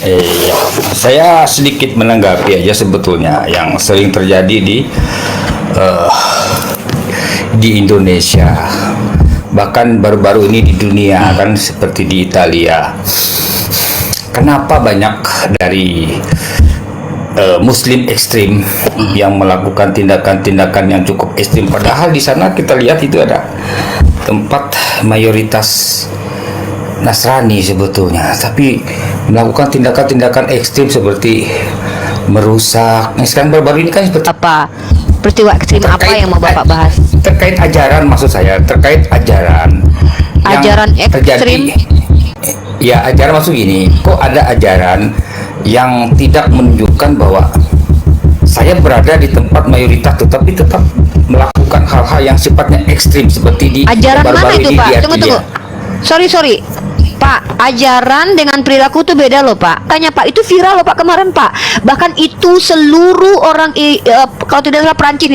Ya, saya sedikit menanggapi aja sebetulnya yang sering terjadi eh, di Indonesia, bahkan baru-baru ini di dunia kan seperti di Italia. Kenapa banyak dari Muslim ekstrim yang melakukan tindakan-tindakan yang cukup ekstrim, padahal di sana kita lihat itu ada tempat mayoritas Nasrani sebetulnya, tapi melakukan tindakan-tindakan ekstrim seperti merusak. Nah, sekarang baru-baru ini kan seperti Apa peristiwa ekstrim apa yang mau Bapak bahas? terkait ajaran, maksud saya terkait ajaran yang Ajaran ekstrim? Ya, ajaran maksud gini, kok ada ajaran yang tidak menunjukkan bahwa saya berada di tempat mayoritas tetapi tetap melakukan hal-hal yang sifatnya ekstrim seperti di Ajaran mana baru-baru itu ini Pak? di Tunggu. Artilia. Sorry. Pak, ajaran dengan perilaku itu beda loh Pak. Tanya Pak, itu viral loh Pak kemarin Pak. Bahkan itu seluruh orang kalau tidak salah Perancis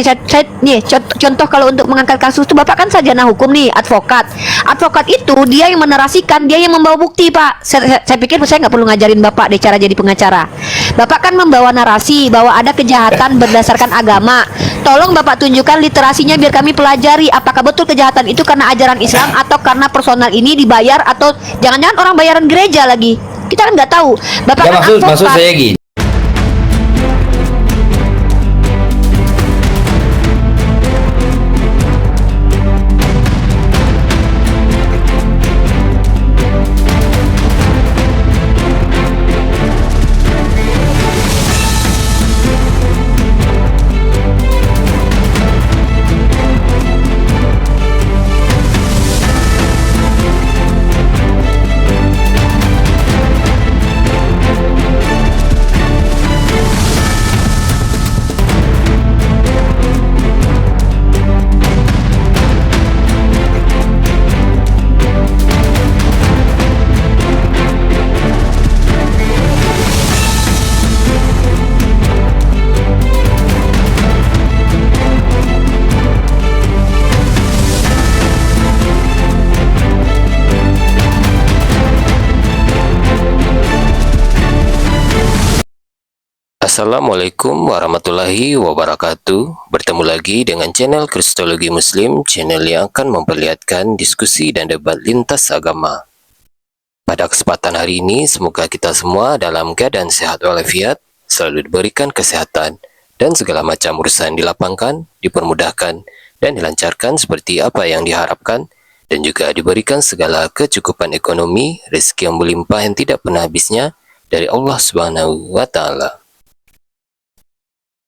nih, contoh kalau untuk mengangkat kasus itu Bapak kan sarjana hukum nih, advokat. Advokat itu dia yang menarasikan, dia yang membawa bukti Pak. Saya pikir saya nggak perlu ngajarin Bapak deh cara jadi pengacara. Bapak kan membawa narasi bahwa ada kejahatan berdasarkan agama. Tolong Bapak tunjukkan literasinya biar kami pelajari apakah betul kejahatan itu karena ajaran Islam atau karena personal ini dibayar atau jangan-jangan orang bayaran gereja lagi. Kita kan nggak tahu. Bapak Ya, kan maksud advokat. saya gini. Assalamualaikum warahmatullahi wabarakatuh. Bertemu lagi dengan channel Kristologi Muslim, channel yang akan memperlihatkan diskusi dan debat lintas agama. Pada kesempatan hari ini, semoga kita semua dalam keadaan sehat walafiat, selalu diberikan kesehatan, dan segala macam urusan dilapangkan, dipermudahkan, dan dilancarkan seperti apa yang diharapkan, dan juga diberikan segala kecukupan ekonomi, rezeki yang berlimpah yang tidak pernah habisnya dari Allah Subhanahu wa Ta'ala.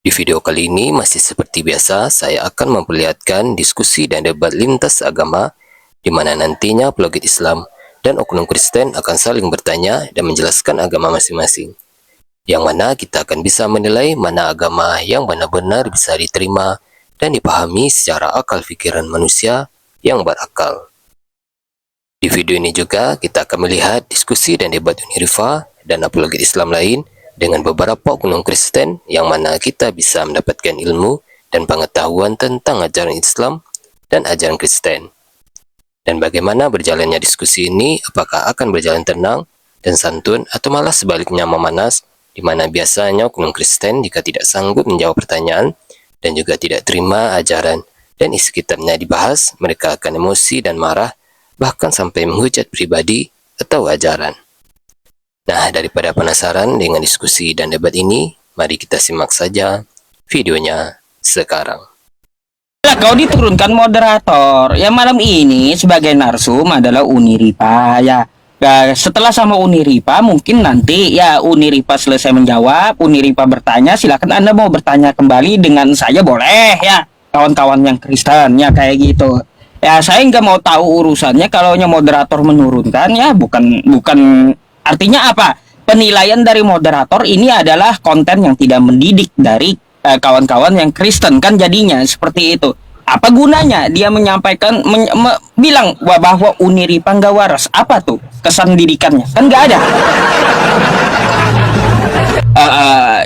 Di video kali ini masih seperti biasa, saya akan memperlihatkan diskusi dan debat lintas agama di mana nantinya apologet Islam dan oknum Kristen akan saling bertanya dan menjelaskan agama masing-masing. Yang mana kita akan bisa menilai mana agama yang benar-benar bisa diterima dan dipahami secara akal pikiran manusia yang berakal. Di video ini juga kita akan melihat diskusi dan debat Unirifa dan apologet Islam lain dengan beberapa oknum Kristen yang mana kita bisa mendapatkan ilmu dan pengetahuan tentang ajaran Islam dan ajaran Kristen. Dan bagaimana berjalannya diskusi ini, apakah akan berjalan tenang dan santun atau malah sebaliknya memanas, di mana biasanya oknum Kristen jika tidak sanggup menjawab pertanyaan dan juga tidak terima ajaran dan isi kitabnya dibahas, mereka akan emosi dan marah, bahkan sampai menghujat pribadi atau ajaran. Nah, daripada penasaran dengan diskusi dan debat ini, mari kita simak saja videonya sekarang. Kau diturunkan moderator. Ya, malam ini sebagai narsum adalah Uniripa ya. Setelah sama Uniripa mungkin nanti ya Uniripa selesai menjawab, Uniripa bertanya, silakan Anda mau bertanya kembali dengan saya boleh ya. Kawan-kawan yang Kristen ya kayak gitu. Ya, saya nggak mau tahu urusannya kalau moderator menurunkan ya, bukan artinya apa? Penilaian dari moderator ini adalah konten yang tidak mendidik dari kawan-kawan yang Kristen kan jadinya seperti itu. Apa gunanya dia menyampaikan bilang bahwa Uniripa nggak waras? Apa tuh kesan didikannya? Kan nggak ada.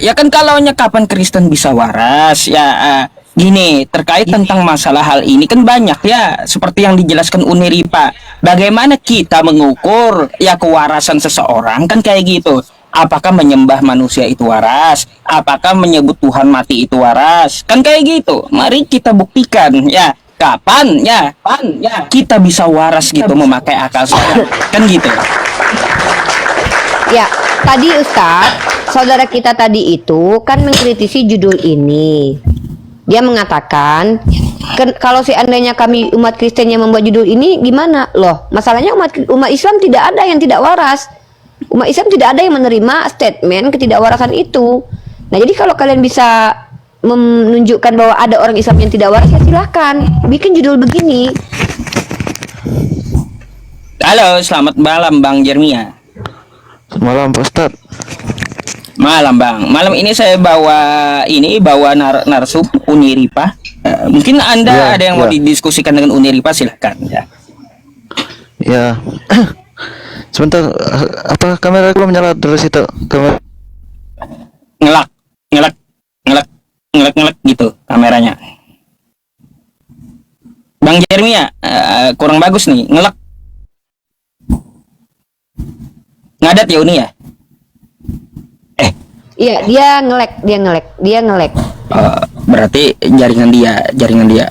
Ya kan kalau kapan Kristen bisa waras ya Gini, terkait tentang masalah hal ini kan banyak ya, seperti yang dijelaskan Uniripa. Bagaimana kita mengukur ya kewarasan seseorang kan kayak gitu. Apakah menyembah manusia itu waras? Apakah menyebut Tuhan mati itu waras? Kan kayak gitu. Mari kita buktikan ya. Kapan kita bisa waras gitu memakai akal sehat. Kan gitu. Ya, tadi Ustadz, saudara kita tadi itu kan mengkritisi judul ini. Dia mengatakan, kalau seandainya kami umat Kristen yang membuat judul ini, gimana? Loh, masalahnya umat Islam tidak ada yang tidak waras. Umat Islam tidak ada yang menerima statement ketidakwarasan itu. Nah, jadi kalau kalian bisa menunjukkan bahwa ada orang Islam yang tidak waras, ya silahkan bikin judul begini. Halo, selamat malam Bang Jermia. Malam Pak Ustadz. Malam Bang. Malam ini saya bawa narsum Uniripa. Mungkin Anda Ya, ada yang mau ya. didiskusikan dengan Uniripa, silahkan ya. Ya. Sebentar, apa kamera belum nyala dari situ? Kamera. Ngelak gitu kameranya. Bang Jermia, kurang bagus nih, ngelak. Ngadat ya Uni ya? Iya, dia ngelek. Berarti jaringan dia.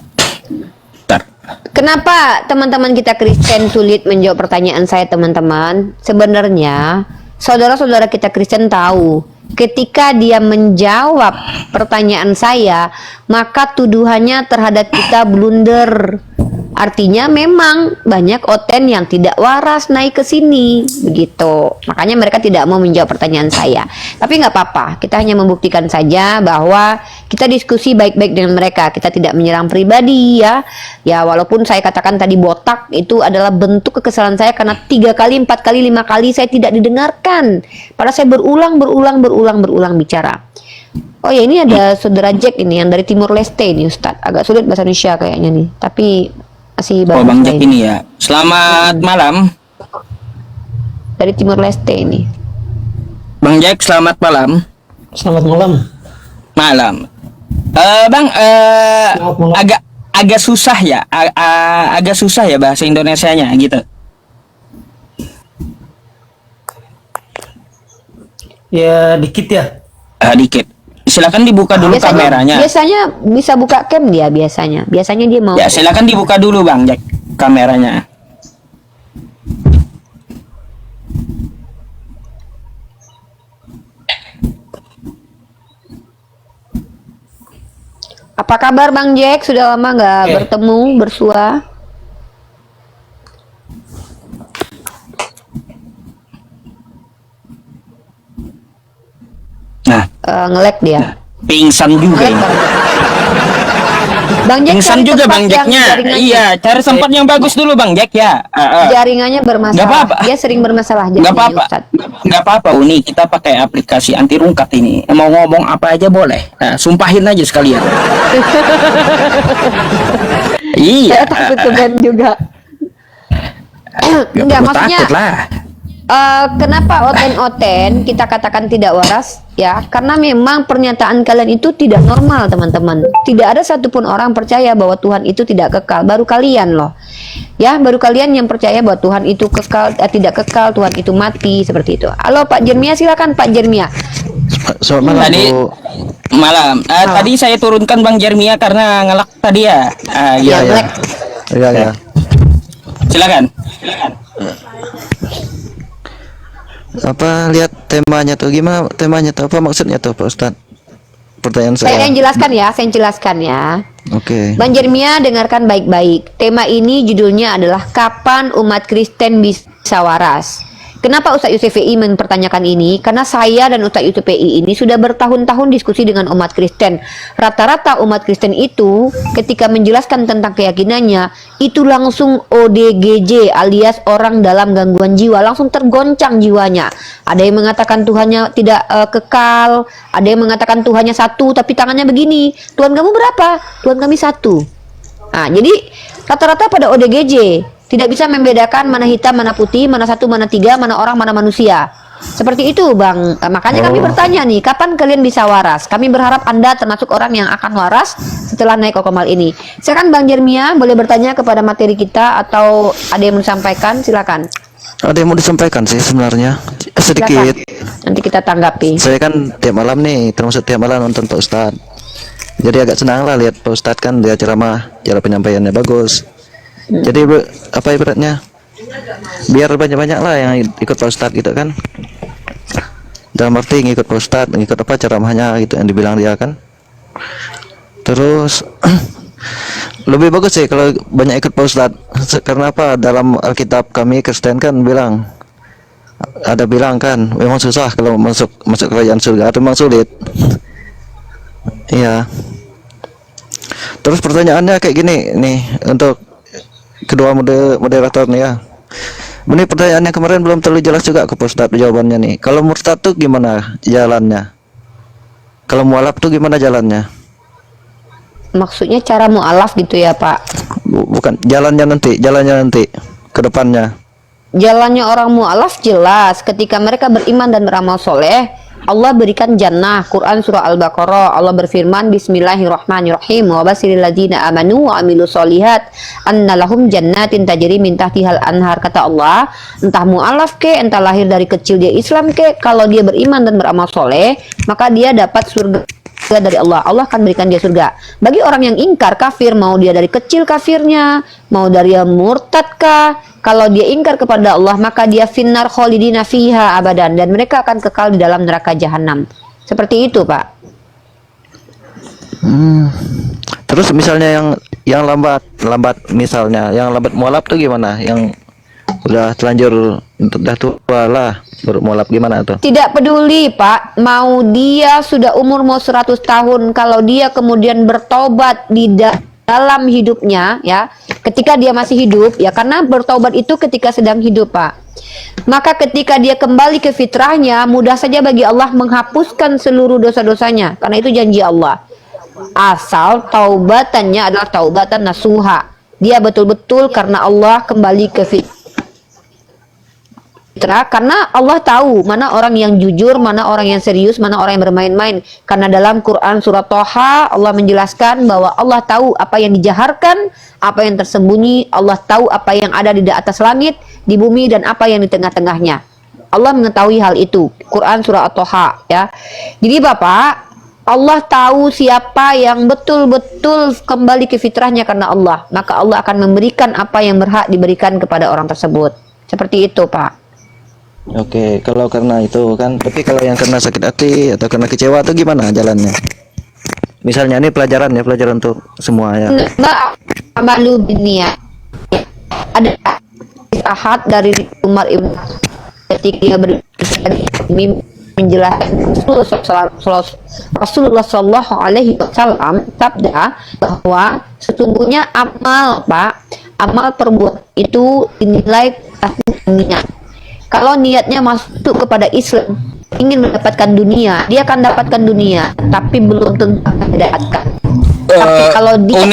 Bentar. Kenapa teman-teman kita Kristen sulit menjawab pertanyaan saya, teman-teman? Sebenarnya saudara-saudara kita Kristen tahu, ketika dia menjawab pertanyaan saya, maka tuduhannya terhadap kita blunder. Artinya memang banyak oten yang tidak waras naik ke sini, begitu. Makanya mereka tidak mau menjawab pertanyaan saya. Tapi nggak apa-apa, kita hanya membuktikan saja bahwa kita diskusi baik-baik dengan mereka. Kita tidak menyerang pribadi ya. Ya walaupun saya katakan tadi botak itu adalah bentuk kekesalan saya karena 3 kali, 4 kali, 5 kali saya tidak didengarkan. Padahal saya berulang bicara. Oh ya, ini ada saudara Jack ini yang dari Timur Leste ini Ustadz. Agak sulit bahasa Indonesia kayaknya nih. Tapi masih Oh Bang Jack ini. ini ya. Selamat malam. Dari Timur Leste ini. Bang Jack, selamat malam. Selamat malam. Malam. Bang, Selamat malam. agak susah ya, agak susah ya bahasa Indonesianya gitu. Ya dikit ya. Dikit. Silakan dibuka dulu kameranya. Biasanya bisa buka cam dia biasanya. Biasanya dia mau. Ya, silakan dibuka dulu Bang Jack kameranya. Apa kabar Bang Jack? Sudah lama nggak bertemu, bersua? Nah, Ngelek dia. pingsan juga ini. Bang Jack Pingsan cari juga tempat Bang yang Jacknya. jaringannya- Iya, cari tempat yang bagus dulu Bang Jack ya. Jaringannya bermasalah. Nggak apa-apa. Dia sering bermasalah Nggak jaringannya, apa-apa, Ustadz. nggak apa-apa Uni. Kita pakai aplikasi anti rungkat ini. Mau ngomong apa aja boleh. Sumpahin aja sekalian. Iya. Saya takut ke band juga. Nggak Enggak, perlu maksudnya takut lah. kenapa oten-oten kita katakan tidak waras ya, karena memang pernyataan kalian itu tidak normal teman-teman. Tidak ada satupun orang percaya bahwa Tuhan itu tidak kekal, baru kalian loh ya, baru kalian yang percaya bahwa Tuhan itu kekal, tidak kekal, Tuhan itu mati, seperti itu. Halo Pak Jermia, silakan Pak Jermia. Selamat malam Tadi Bu. malam. Tadi saya turunkan Bang Jermia karena ngelak tadi ya. Iya ya. Black. Iya ya. Silakan. Apa lihat temanya tuh, gimana temanya tuh, apa maksudnya tuh Pak Ustadz? Pertanyaan Saya saya. yang jelaskan ya, saya jelaskan ya. Oke. Bang Jermia, dengarkan baik-baik. Tema ini judulnya adalah kapan umat Kristen bisa waras. Kenapa Ustadz UCVI mempertanyakan ini? Karena saya dan Ustadz UCVI ini sudah bertahun-tahun diskusi dengan umat Kristen. Rata-rata umat Kristen itu ketika menjelaskan tentang keyakinannya, itu langsung ODGJ alias orang dalam gangguan jiwa, langsung tergoncang jiwanya. Ada yang mengatakan Tuhannya tidak kekal, ada yang mengatakan Tuhannya satu tapi tangannya begini. Tuhan kamu berapa? Tuhan kami satu. Nah, jadi rata-rata pada ODGJ. Tidak bisa membedakan mana hitam, mana putih, mana satu, mana tiga, mana orang, mana manusia. Seperti itu Bang. Makanya kami bertanya nih, kapan kalian bisa waras? Kami berharap Anda termasuk orang yang akan waras setelah naik kokomal ini. Silakan Bang Jermia, boleh bertanya kepada materi kita atau ada yang mau disampaikan? Silakan. Ada yang mau disampaikan sih sebenarnya sedikit. Silakan. Nanti kita tanggapi. Saya kan tiap malam nih, termasuk tiap malam nonton Pak Ustadz. Jadi agak senang lah lihat Pak Ustadz kan, dia ceramah, cara penyampaiannya bagus. Jadi apa ibaratnya, biar banyak-banyak lah yang ikut Pak Ustadz gitu kan. Dalam arti ngikut Pak Ustadz, ngikut apa ceramahnya gitu yang dibilang dia kan. Terus lebih bagus sih kalau banyak ikut Pak Ustadz. Karena apa? Dalam Alkitab kami Kristen kan bilang, ada bilang kan, memang susah kalau masuk kerajaan surga, atau memang sulit. Iya. Terus pertanyaannya kayak gini nih untuk kedua moderator nih ya. Ini pertanyaannya kemarin belum terlalu jelas juga ke Ustadz jawabannya nih. Kalau murtad tuh gimana jalannya? Kalau mualaf tuh gimana jalannya? Maksudnya cara mu'alaf gitu ya Pak? Bukan, jalannya nanti ke depannya. Jalannya orang mu'alaf jelas, ketika mereka beriman dan beramal soleh, Allah berikan jannah. Quran surah Al-Baqarah, Allah berfirman, Bismillahirrahmanirrahim, wa basiril ladzina amanu wa amilus solihat anna lahum jannatin tajri min tahtihal anhar. Kata Allah, entah mu'alaf ke, entah lahir dari kecil dia Islam ke, kalau dia beriman dan beramal soleh, maka dia dapat surga dari Allah. Allah akan berikan dia surga. Bagi orang yang ingkar kafir, mau dia dari kecil kafirnya, mau dari yang murtad kah, kalau dia ingkar kepada Allah, maka dia finnar khalidina fiha abadan, dan mereka akan kekal di dalam neraka jahanam. Seperti itu Pak. Terus misalnya yang lambat misalnya, yang lambat mualaf tuh gimana? Yang udah terlanjur, udah tua lah, baru mualaf gimana tuh? Tidak peduli Pak, mau dia sudah umur mau 100 tahun, kalau dia kemudian bertobat di dalam hidupnya ya, ketika dia masih hidup ya, karena bertobat itu ketika sedang hidup Pak, maka ketika dia kembali ke fitrahnya, mudah saja bagi Allah menghapuskan seluruh dosa-dosanya, karena itu janji Allah. Asal taubatannya adalah taubatan nasuha, dia betul-betul karena Allah kembali ke fitrah, karena Allah tahu mana orang yang jujur, mana orang yang serius, mana orang yang bermain-main. Karena dalam Quran surat Toha, Allah menjelaskan bahwa Allah tahu apa yang dijaharkan, apa yang tersembunyi. Allah tahu apa yang ada di atas langit, di bumi, dan apa yang di tengah-tengahnya. Allah mengetahui hal itu. Quran surat Toha ya. Jadi Bapak, Allah tahu siapa yang betul-betul kembali ke fitrahnya karena Allah, maka Allah akan memberikan apa yang berhak diberikan kepada orang tersebut. Seperti itu Pak. Oke, kalau karena itu kan, tapi kalau yang karena sakit hati atau karena kecewa tuh gimana jalannya? Misalnya ini pelajaran untuk semua ya. Amalu biniyat. Ada ahad dari Umar ibn ketika dia menjelaskan Rasulullah Shallallahu Alaihi Wasallam sabda bahwa sesungguhnya amal perbuatan itu dinilai niat. Kalau niatnya masuk kepada Islam, ingin mendapatkan dunia, dia akan dapatkan dunia, tapi belum tentu akan didapatkan. Tapi kalau dia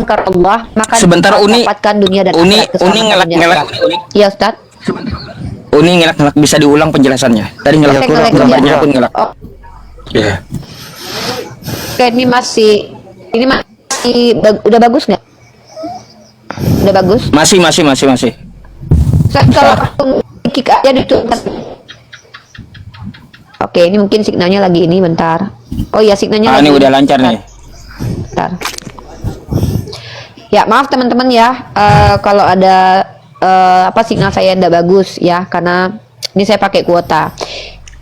karena Allah, maka sebentar, dia akan Uni. mendapatkan dunia dan Uni akhirat ngelak. Iya Ustaz. Uni ngelak bisa diulang penjelasannya. Tadi ngelak, Ngelak, gambarnya ya. pun ngelak. Oh, Iya. oke, ini masih udah bagus nggak? Udah bagus. Masih. Ustaz, kalau langsung kick aja diturunkan. Oke, ini mungkin signalnya lagi ini bentar. Oh iya, signalnya lagi. Ini udah lancar nih. Bentar. Ya, maaf teman-teman ya, kalau ada signal saya tidak bagus ya, karena ini saya pakai kuota.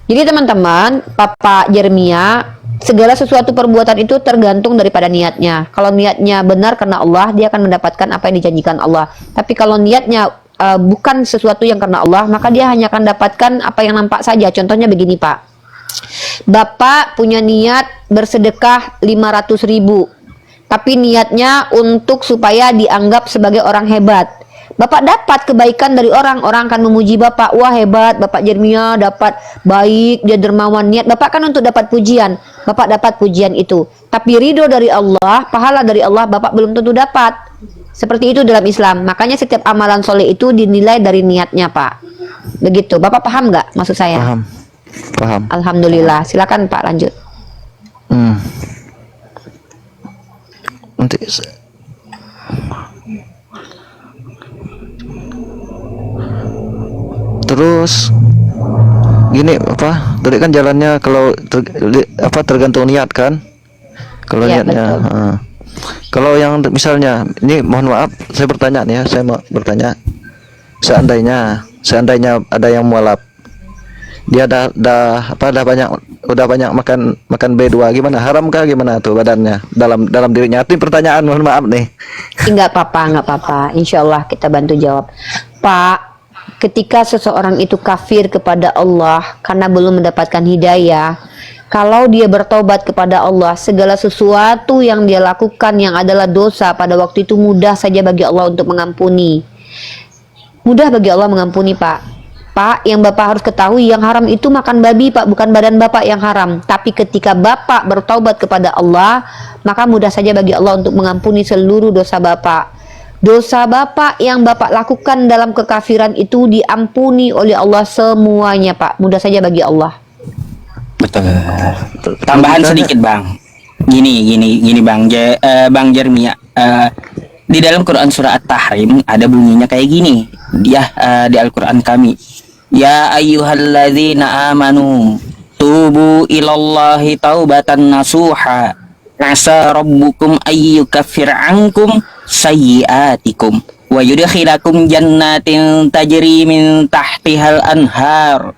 Jadi teman-teman, Bapak Jermia, segala sesuatu perbuatan itu tergantung daripada niatnya. Kalau niatnya benar karena Allah, dia akan mendapatkan apa yang dijanjikan Allah. Tapi kalau niatnya bukan sesuatu yang karena Allah, maka dia hanya akan dapatkan apa yang nampak saja. Contohnya begini Pak, Bapak punya niat bersedekah 500.000, tapi niatnya untuk supaya dianggap sebagai orang hebat. Bapak dapat kebaikan dari orang akan memuji Bapak, wah hebat Bapak Jermia, dapat baik, dia dermawan. Niat Bapak kan untuk dapat pujian, Bapak dapat pujian itu. Tapi ridho dari Allah, pahala dari Allah, Bapak belum tentu dapat. Seperti itu dalam Islam. Makanya setiap amalan soleh itu dinilai dari niatnya Pak. Begitu. Bapak paham nggak maksud saya? Paham. Paham. Alhamdulillah. Silakan Pak lanjut. Nanti terus gini apa? Tadi kan jalannya kalau tergantung niat kan? Kalau Iya, niatnya. betul. Kalau yang misalnya ini mohon maaf saya bertanya nih ya, saya mau bertanya. Seandainya ada yang mualaf. Dia udah banyak makan B2 gimana? Haramkah gimana tuh badannya dalam dirinya? Itu pertanyaan mohon maaf nih. Nggak apa-apa. Insya Allah kita bantu jawab. Pak, ketika seseorang itu kafir kepada Allah karena belum mendapatkan hidayah, kalau dia bertobat kepada Allah, segala sesuatu yang dia lakukan yang adalah dosa pada waktu itu mudah saja bagi Allah untuk mengampuni. Mudah bagi Allah mengampuni, Pak. Pak, yang Bapak harus ketahui, yang haram itu makan babi, Pak, bukan badan Bapak yang haram. Tapi ketika Bapak bertaubat kepada Allah, maka mudah saja bagi Allah untuk mengampuni seluruh dosa Bapak. Dosa Bapak yang Bapak lakukan dalam kekafiran itu diampuni oleh Allah semuanya, Pak. Mudah saja bagi Allah. Betul. Tambahan sedikit Bang. Gini Bang, Bang Jeremia. Di dalam Quran surah At-Tahrim ada bunyinya kayak gini. Dia di Al-Quran kami. Ya ayyuhalladzina amanu tubu ilallahi taubatan nasuha. Asa rabbukum ayyukaffir ankum sayyiatikum wa yudkhilakum jannatin tajri min tahtihal anhar.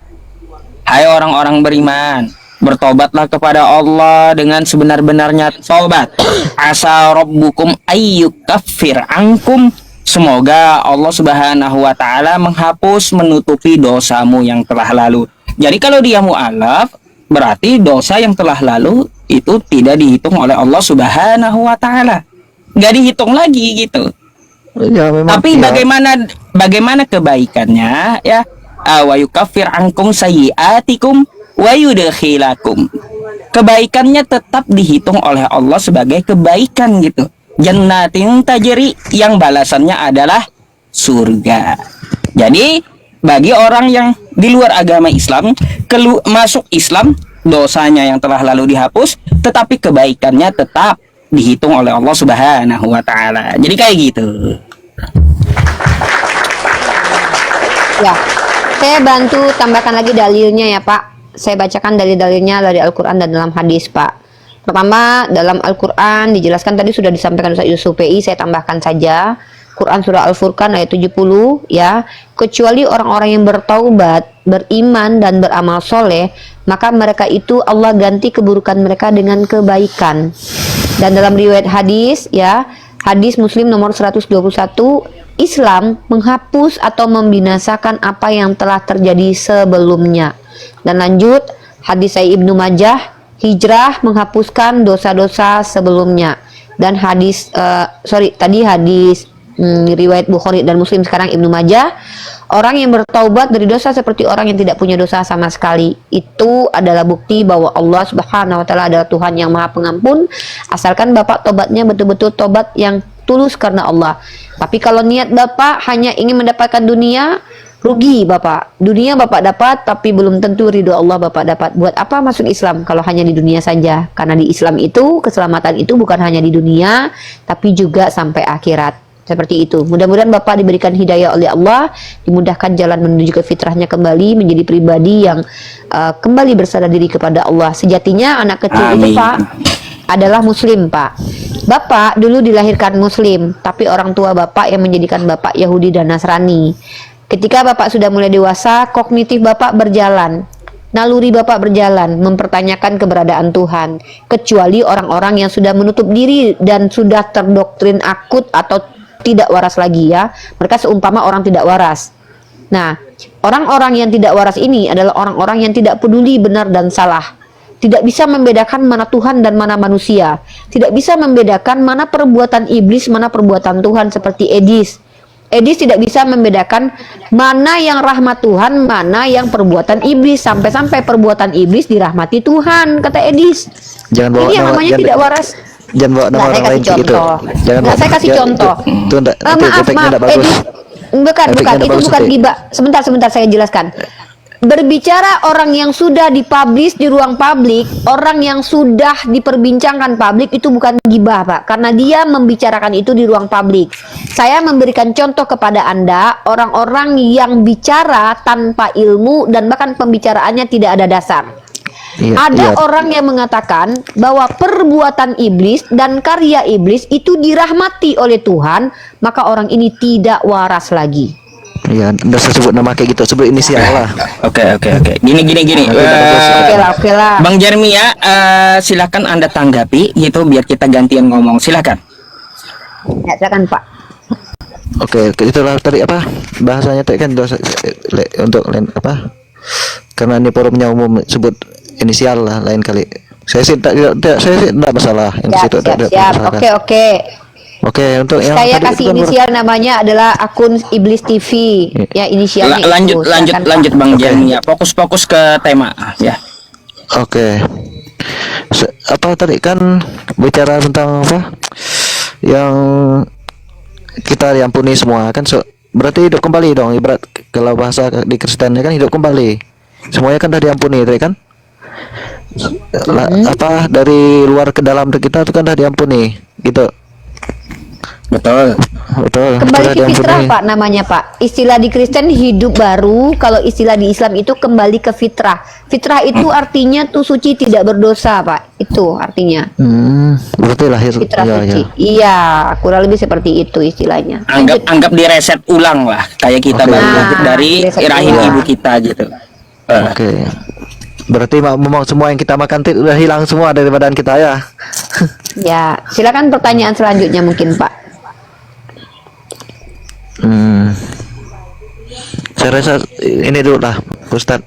Hai orang-orang beriman, bertobatlah kepada Allah dengan sebenar-benarnya taubat. Asa rabbukum ayyukaffir ankum. Semoga Allah Subhanahu wa taala menghapus menutupi dosamu yang telah lalu. Jadi kalau dia mu'alaf, berarti dosa yang telah lalu itu tidak dihitung oleh Allah Subhanahu wa taala. Enggak dihitung lagi gitu. Ya, memang, Tapi ya. bagaimana kebaikannya ya? Wa yukaffir ankum sayyiatikum wa yudkhilakum. Kebaikannya tetap dihitung oleh Allah sebagai kebaikan gitu. Jannatin tajri, yang balasannya adalah surga. Jadi bagi orang yang di luar agama Islam masuk Islam, dosanya yang telah lalu dihapus, tetapi kebaikannya tetap dihitung oleh Allah Subhanahu wa taala. Jadi kayak gitu. Ya, saya bantu tambahkan lagi dalilnya ya Pak. Saya bacakan dalil-dalilnya dari Al-Quran dan dalam hadis Pak. Pertama, dalam Al-Quran dijelaskan tadi sudah disampaikan Ustaz Yusuf PI, saya tambahkan saja. Quran surah Al-Furqan ayat 70 ya, kecuali orang-orang yang bertaubat, beriman dan beramal soleh, maka mereka itu Allah ganti keburukan mereka dengan kebaikan. Dan dalam riwayat hadis ya, hadis Muslim nomor 121, Islam menghapus atau membinasakan apa yang telah terjadi sebelumnya. Dan lanjut, hadis Sahih Ibnu Majah, hijrah menghapuskan dosa-dosa sebelumnya. Dan hadis hadis riwayat Bukhari dan Muslim, sekarang Ibnu Majah, orang yang bertaubat dari dosa seperti orang yang tidak punya dosa sama sekali. Itu adalah bukti bahwa Allah Subhanahu wa taala adalah Tuhan yang Maha Pengampun, asalkan Bapak tobatnya betul-betul tobat yang tulus karena Allah. Tapi kalau niat Bapak hanya ingin mendapatkan dunia, rugi Bapak. Dunia Bapak dapat, tapi belum tentu ridho Allah Bapak dapat. Buat apa masuk Islam kalau hanya di dunia saja? Karena di Islam itu, keselamatan itu bukan hanya di dunia, tapi juga sampai akhirat. Seperti itu. Mudah-mudahan Bapak diberikan hidayah oleh Allah, dimudahkan jalan menuju ke fitrahnya kembali, menjadi pribadi yang kembali bersadar diri kepada Allah. Sejatinya anak kecil itu Pak adalah muslim Pak. Bapak dulu dilahirkan muslim, tapi orang tua Bapak yang menjadikan Bapak Yahudi dan Nasrani. Ketika Bapak sudah mulai dewasa, kognitif Bapak berjalan, naluri Bapak berjalan, mempertanyakan keberadaan Tuhan. Kecuali orang-orang yang sudah menutup diri dan sudah terdoktrin akut atau tidak waras lagi ya. Mereka seumpama orang tidak waras. Nah, orang-orang yang tidak waras ini adalah orang-orang yang tidak peduli benar dan salah. Tidak bisa membedakan mana Tuhan dan mana manusia. Tidak bisa membedakan mana perbuatan iblis, mana perbuatan Tuhan, seperti Edis. Edis tidak bisa membedakan mana yang rahmat Tuhan, mana yang perbuatan iblis. Sampai-sampai perbuatan iblis dirahmati Tuhan, kata Edis. Jangan bawa Ini yang nama, namanya tidak waras. Jangan bawa nama Nah, saya orang lain kasih gitu. contoh. Jangan Nah, saya kasih contoh. Itu Maaf, efeknya enggak bagus. Bukan, Efeknya ada itu bagus bukan nanti. gibah. Sebentar saya jelaskan. Berbicara orang yang sudah dipublish di ruang publik, orang yang sudah diperbincangkan publik itu bukan gibah, Pak. Karena dia membicarakan itu di ruang publik. Saya memberikan contoh kepada Anda, orang-orang yang bicara tanpa ilmu dan bahkan pembicaraannya tidak ada dasar. Iya, Ada iya. orang yang mengatakan bahwa perbuatan iblis dan karya iblis itu dirahmati oleh Tuhan, maka orang ini tidak waras lagi. Iya, udah saya sebut nama kayak gitu, sebut inisial lah. Oke. Gini. Oke lah. Bang Jeremia, silakan Anda tanggapi gitu biar kita gantian ngomong. Silakan. Ya, silakan Pak. Oke, itulah tadi apa bahasanya tadi kan untuk apa? Karena ini forumnya umum sebut inisial lah lain kali. Saya sih tidak masalah yang di situ tidak Siap. masalah. Oke. Oke, untuk yang Saya tadi kasih itu kan inisial namanya adalah akun Iblis TV. Ya, inisialnya itu. Lanjut Silakan, Pak. Bang Jeremia. Fokus ke tema ya. Oke. Apa tadi kan bicara tentang apa? Yang kita diampuni semua kan berarti hidup kembali dong, ibarat kalau bahasa di Kristennya kan hidup kembali. Semuanya kan dah diampuni tadi kan? Apa dari luar ke dalam kita itu kan dah diampuni gitu. Betul. Kembali sudah ke fitrah diampuni. Pak namanya Pak. Istilah di Kristen hidup baru, kalau istilah di Islam itu kembali ke fitrah. Fitrah itu artinya tuh suci tidak berdosa Pak. Itu artinya. Berarti lahir Fitrah ya, suci. ya. Iya, kurang lebih seperti itu istilahnya. Anggap direset ulang lah kayak kita Oke. baru lahir dari Reset rahim ulang. ibu kita gitu. Oke. Berarti memang semua yang kita makan itu udah hilang semua dari badan kita ya. Ya, silakan pertanyaan selanjutnya mungkin Pak. Saya rasa ini dulu lah, Ustadz.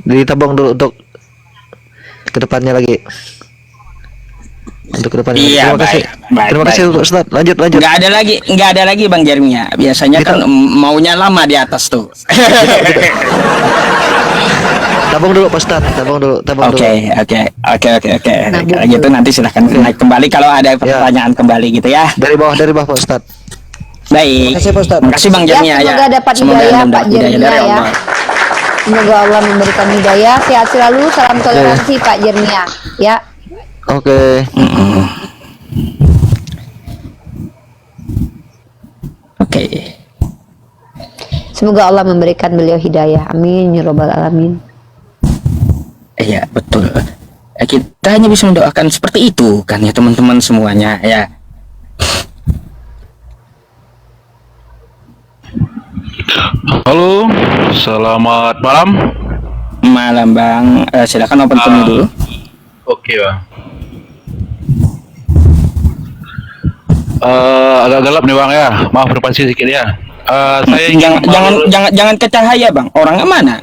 Ditabung dulu untuk kedepannya lagi. Untuk kedepannya. Iya, Terima kasih. baik, Terima kasih Ustadz. Lanjut. Nggak ada lagi Bang Jeremia. Biasanya kan maunya lama di atas tuh. Tabung dulu, Pak Ustadz. Tabung dulu. Oke. Nah, Kalau gitu nanti silahkan naik kembali kalau ada Ya. pertanyaan kembali gitu ya. Dari bawah Pak Ustadz. Baik. Terima kasih, Pak Ustadz. Makasih Bang Jeremia ya. Semoga dapat Semoga hidayah Anda Pak mendapat hidayah Jeremia dari ya. Allah. Semoga Allah memberikan hidayah. Sehat selalu. Salam toleransi Pak Jeremia. Ya. Oke. Oke. Semoga Allah memberikan beliau hidayah. Amin ya robbal alamin. Iya, betul. Kita hanya bisa mendoakan seperti itu kan ya teman-teman semuanya ya. Halo, selamat malam. Malam Bang. Silakan open cam dulu. Oke Bang. Agak gelap nih Bang ya. Maaf berpasi sedikit ya. Saya ingin Jangan ke cahaya Bang. Orangnya mana?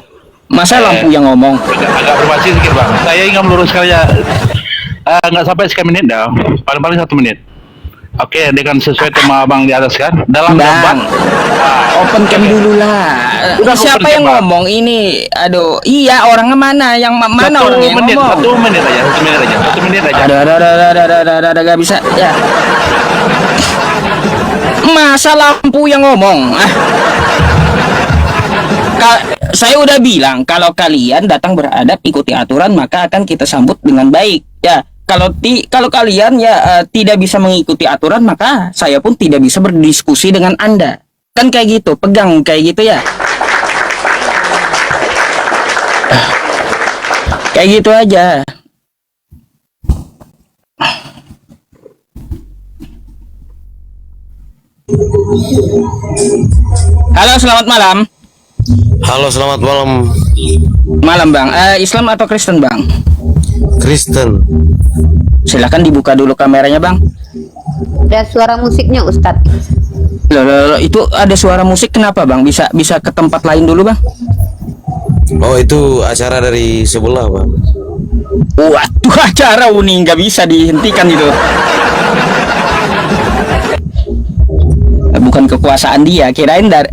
Masa lampu yang ngomong? agak berpasi sedikit Bang. Saya ingin meluruskan ya. Nggak sampai sekian menit dah. Paling-paling 1 menit. Oke, dengan sesuai tema Bang di atas kan. Dalam Bang, gambar. open cam dulu lah. Udah Siapa open cam, yang Bang. ngomong ini? Aduh, iya orangnya mana? Yang mana orang yang ngomong? 1 menit aja. 1 menit aja. 1 menit aja. Ada, gak bisa ya. Masa lampu yang ngomong? Saya udah bilang kalau kalian datang beradab ikuti aturan maka akan kita sambut dengan baik ya. Kalau kalian ya tidak bisa mengikuti aturan maka saya pun tidak bisa berdiskusi dengan Anda. Kan kayak gitu, pegang kayak gitu ya. Kayak gitu aja. Halo, selamat malam. Halo, selamat malam. Malam Bang. Islam atau Kristen Bang? Kristen. Silakan dibuka dulu kameranya Bang. Dan suara musiknya Ustadz. Loh, itu ada suara musik kenapa Bang? Bisa ke tempat lain dulu Bang? Oh, itu acara dari sebelah, Bang. Waduh, acara Uni nggak bisa dihentikan itu. Bukan kekuasaan dia, kirain dari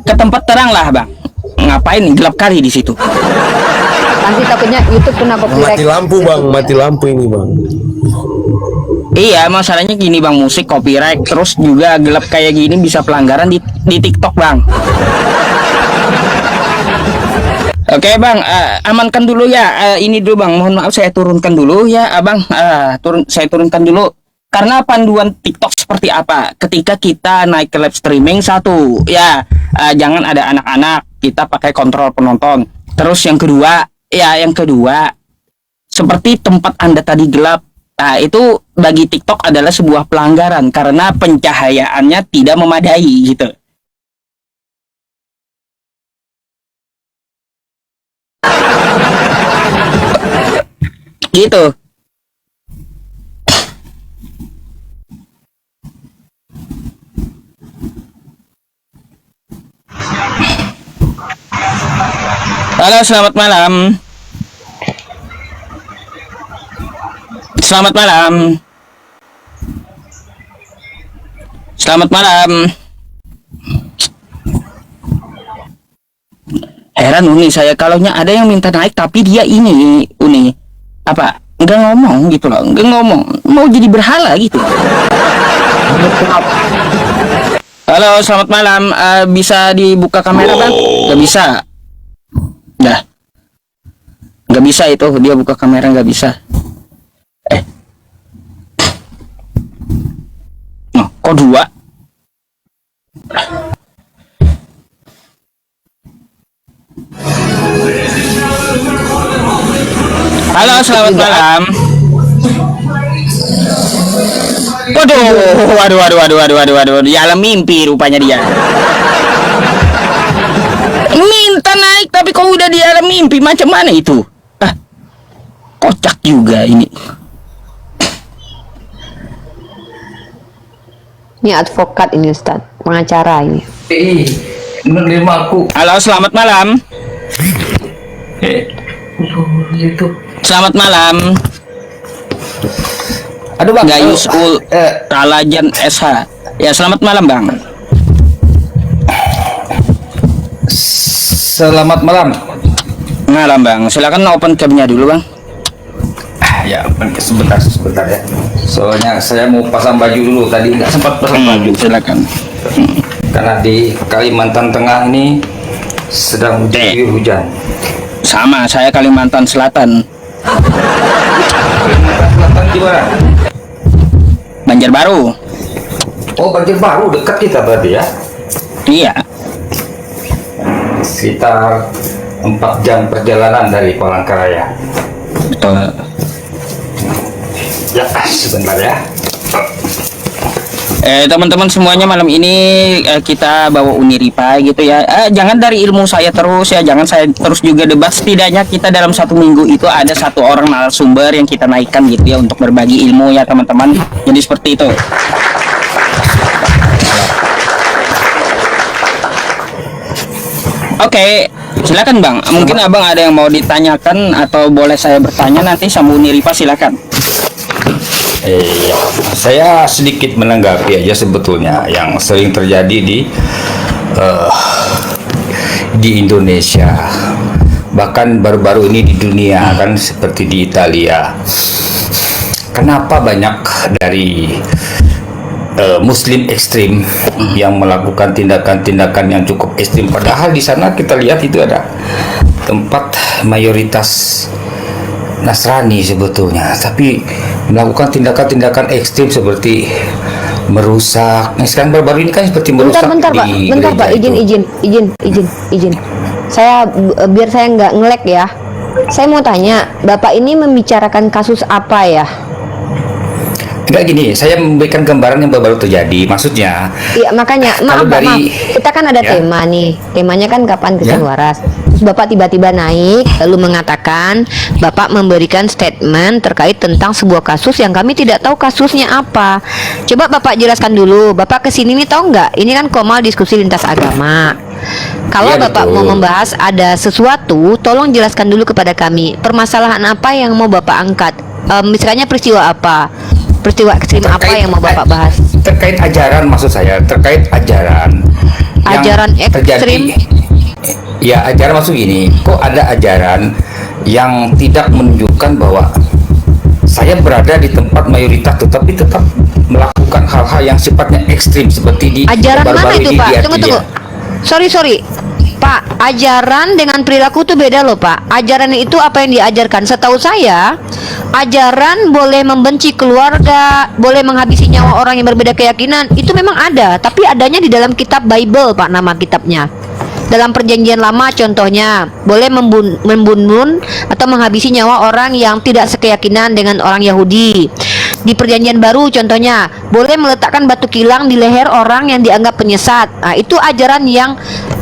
ke tempat terang lah Bang. Ngapain gelap kali di situ? Nanti takutnya YouTube kena copyright. Mati lampu, Bang. Mati lampu ini, Bang. Iya, masalahnya gini bang, musik copyright terus juga gelap kayak gini bisa pelanggaran di TikTok bang. Oke bang, amankan dulu ya. Ini dulu bang, mohon maaf saya turunkan dulu ya, abang. Saya turunkan dulu. Karena panduan TikTok seperti apa? Ketika kita naik ke live streaming satu, ya jangan ada anak-anak. Kita pakai kontrol penonton. Terus yang kedua, seperti tempat Anda tadi gelap. Nah, itu bagi TikTok adalah sebuah pelanggaran karena pencahayaannya tidak memadai gitu. Gitu. Halo, selamat malam. Selamat malam. Selamat malam. Heran Uni saya kalaunya ada yang minta naik tapi dia ini Uni apa nggak ngomong gitu loh, nggak ngomong, mau jadi berhala gitu. Halo, selamat malam. Bisa dibuka kamera bang? Nggak bisa. Dah. Nggak bisa itu, dia buka kamera nggak bisa. Oh, kok dua? Halo, selamat malam. Waduh, di alam mimpi rupanya dia. Minta naik tapi kok udah di alam mimpi, macam mana itu? Kocak juga ini. Ini advokat ini Ustaz, pengacara ini. Menerima aku. Halo, selamat malam. Selamat malam. Aduh bang, Gayusul Ralajan SH. Ya, selamat malam bang. selamat malam. Malam bang, silakan open cam-nya dulu bang. Ya, sebentar ya. Soalnya saya mau pasang baju dulu, tadi nggak sempat pasang baju. Silakan. Karena di Kalimantan Tengah ini sedang diguyur hujan. Sama, saya Kalimantan Selatan. Kalimantan Selatan gimana? Banjarbaru. Oh, Banjarbaru dekat kita berarti ya? Iya. Sekitar 4 jam perjalanan dari Palangkaraya. Betul. Ya, sebentar ya. Teman-teman semuanya, malam ini kita bawa Uniripa gitu ya. Jangan dari ilmu saya terus ya, jangan saya terus juga debat. Setidaknya kita dalam 1 minggu itu ada 1 orang narasumber yang kita naikkan gitu ya, untuk berbagi ilmu ya teman-teman. Jadi seperti itu. Oke, silakan bang. Mungkin abang ada yang mau ditanyakan atau boleh saya bertanya nanti sama Uniripa, silakan. Iya, saya sedikit menanggapi aja sebetulnya yang sering terjadi di Indonesia, bahkan baru-baru ini di dunia kan, seperti di Italia. Kenapa banyak dari Muslim ekstrim yang melakukan tindakan-tindakan yang cukup ekstrim, padahal di sana kita lihat itu ada tempat mayoritas Nasrani sebetulnya, tapi melakukan tindakan-tindakan ekstrim seperti merusak. Nah, sekarang baru-baru ini kan seperti merusak. Bentar Pak, bentar Pak, izin. Saya biar saya nggak ngelek ya. Saya mau tanya, Bapak ini membicarakan kasus apa ya? Enggak, gini, saya memberikan gambaran yang baru terjadi. Maksudnya, iya makanya, maaf, kita kan ada ya, tema nih. Temanya kan kapan Kristen waras. Terus Bapak tiba-tiba naik lalu mengatakan Bapak memberikan statement terkait tentang sebuah kasus yang kami tidak tahu kasusnya apa. Coba Bapak jelaskan dulu. Bapak kesini nih tahu nggak? Ini kan Komal diskusi lintas agama. Kalau Ya, Bapak betul. mau membahas ada sesuatu, tolong jelaskan dulu kepada kami. Permasalahan apa yang mau Bapak angkat? Misalnya peristiwa apa? Peristiwa ekstrim apa yang mau Bapak bahas? Terkait ajaran, maksud saya terkait ajaran. yang Ajaran ekstrim? Ya, ajaran maksud gini, kok ada ajaran yang tidak menunjukkan bahwa saya berada di tempat mayoritas tetapi tetap melakukan hal-hal yang sifatnya ekstrim seperti di Ajaran mana baru-baru itu ini Pak? di Tunggu. Sorry. Pak, ajaran dengan perilaku itu beda loh Pak. Ajaran itu apa yang diajarkan? Setahu saya, ajaran boleh membenci keluarga, boleh menghabisi nyawa orang yang berbeda keyakinan, itu memang ada. Tapi adanya di dalam kitab Bible Pak, nama kitabnya. Dalam perjanjian lama contohnya, boleh membunuh atau menghabisi nyawa orang yang tidak sekeyakinan dengan orang Yahudi. Di perjanjian baru contohnya, boleh meletakkan batu kilang di leher orang yang dianggap penyesat. Nah, itu ajaran yang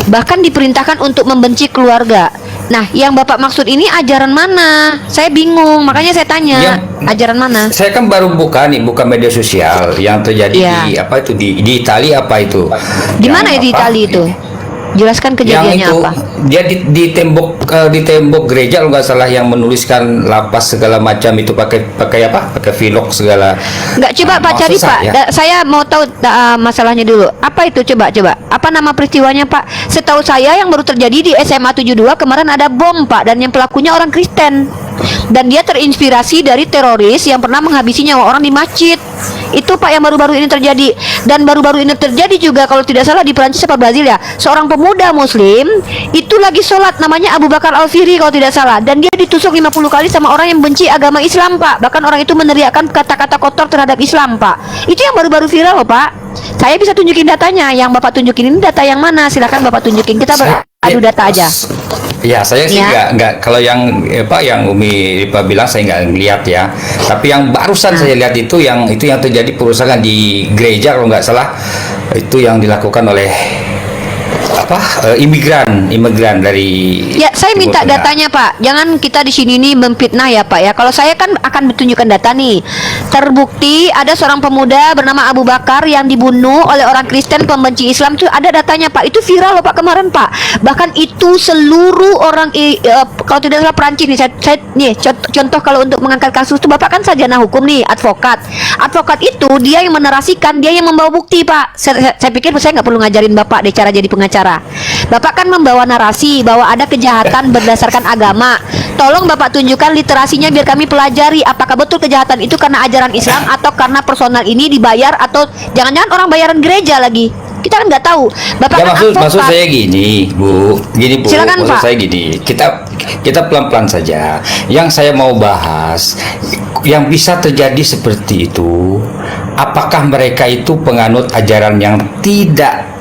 bahkan diperintahkan untuk membenci keluarga. Nah, yang Bapak maksud ini ajaran mana? Saya bingung, makanya saya tanya, ajaran mana? Saya kan baru buka media sosial yang terjadi Iya. di apa itu di Italia apa itu? Di Yang mana ya di apa? Italia itu? Jelaskan kejadiannya Yang itu apa? dia di tembok gereja kalau nggak salah yang menuliskan lapas segala macam itu pakai apa? Pakai vilok segala. Nggak, coba Pak maksud cari Pak. Saya mau tahu masalahnya dulu. Apa itu coba? Apa nama peristiwanya Pak? Setahu saya yang baru terjadi di SMA 72 kemarin ada bom Pak, dan yang pelakunya orang Kristen. Dan dia terinspirasi dari teroris yang pernah menghabisi nyawa orang di masjid. Itu Pak yang baru-baru ini terjadi. Dan baru-baru ini terjadi juga kalau tidak salah di Perancis atau Brazil ya. Seorang pemuda muslim itu lagi sholat, namanya Abu Bakar Al-Firi kalau tidak salah, dan dia ditusuk 50 kali sama orang yang benci agama Islam Pak. Bahkan orang itu meneriakkan kata-kata kotor terhadap Islam Pak. Itu yang baru-baru viral loh Pak. Saya bisa tunjukin datanya. Yang Bapak tunjukin ini data yang mana? Silakan Bapak tunjukin. Kita beradu data aja. Ya, saya sih Ya. nggak kalau yang yang Umi Ripa bilang saya nggak ngeliat ya. Tapi yang barusan saya lihat itu yang terjadi perusakan di gereja kalau nggak salah, itu yang dilakukan oleh imigran dari Ya, saya Timur minta Tengah. datanya Pak. Jangan kita di sini nih memfitnah ya Pak ya. Kalau saya kan akan bertunjukkan data nih. Terbukti ada seorang pemuda bernama Abu Bakar yang dibunuh oleh orang Kristen pembenci Islam, itu ada datanya Pak. Itu viral loh Pak kemarin Pak. Bahkan itu seluruh orang kalau tidak salah Perancis nih. Saya nih contoh kalau untuk mengangkat kasus itu Bapak kan sarjana hukum nih, advokat. Advokat itu dia yang menarasikan, dia yang membawa bukti Pak. Saya pikir saya nggak perlu ngajarin Bapak deh cara jadi pengacara. Bapak kan membawa narasi bahwa ada kejahatan berdasarkan agama. Tolong Bapak tunjukkan literasinya biar kami pelajari apakah betul kejahatan itu karena ajaran Islam atau karena personal ini dibayar, atau jangan-jangan orang bayaran gereja lagi. Kita kan nggak tahu. Bapak Ya, kan maksud advokat. saya gini Bu, Silakan, maksud Pak. saya gini, kita pelan-pelan saja. Yang saya mau bahas, yang bisa terjadi seperti itu, apakah mereka itu penganut ajaran yang tidak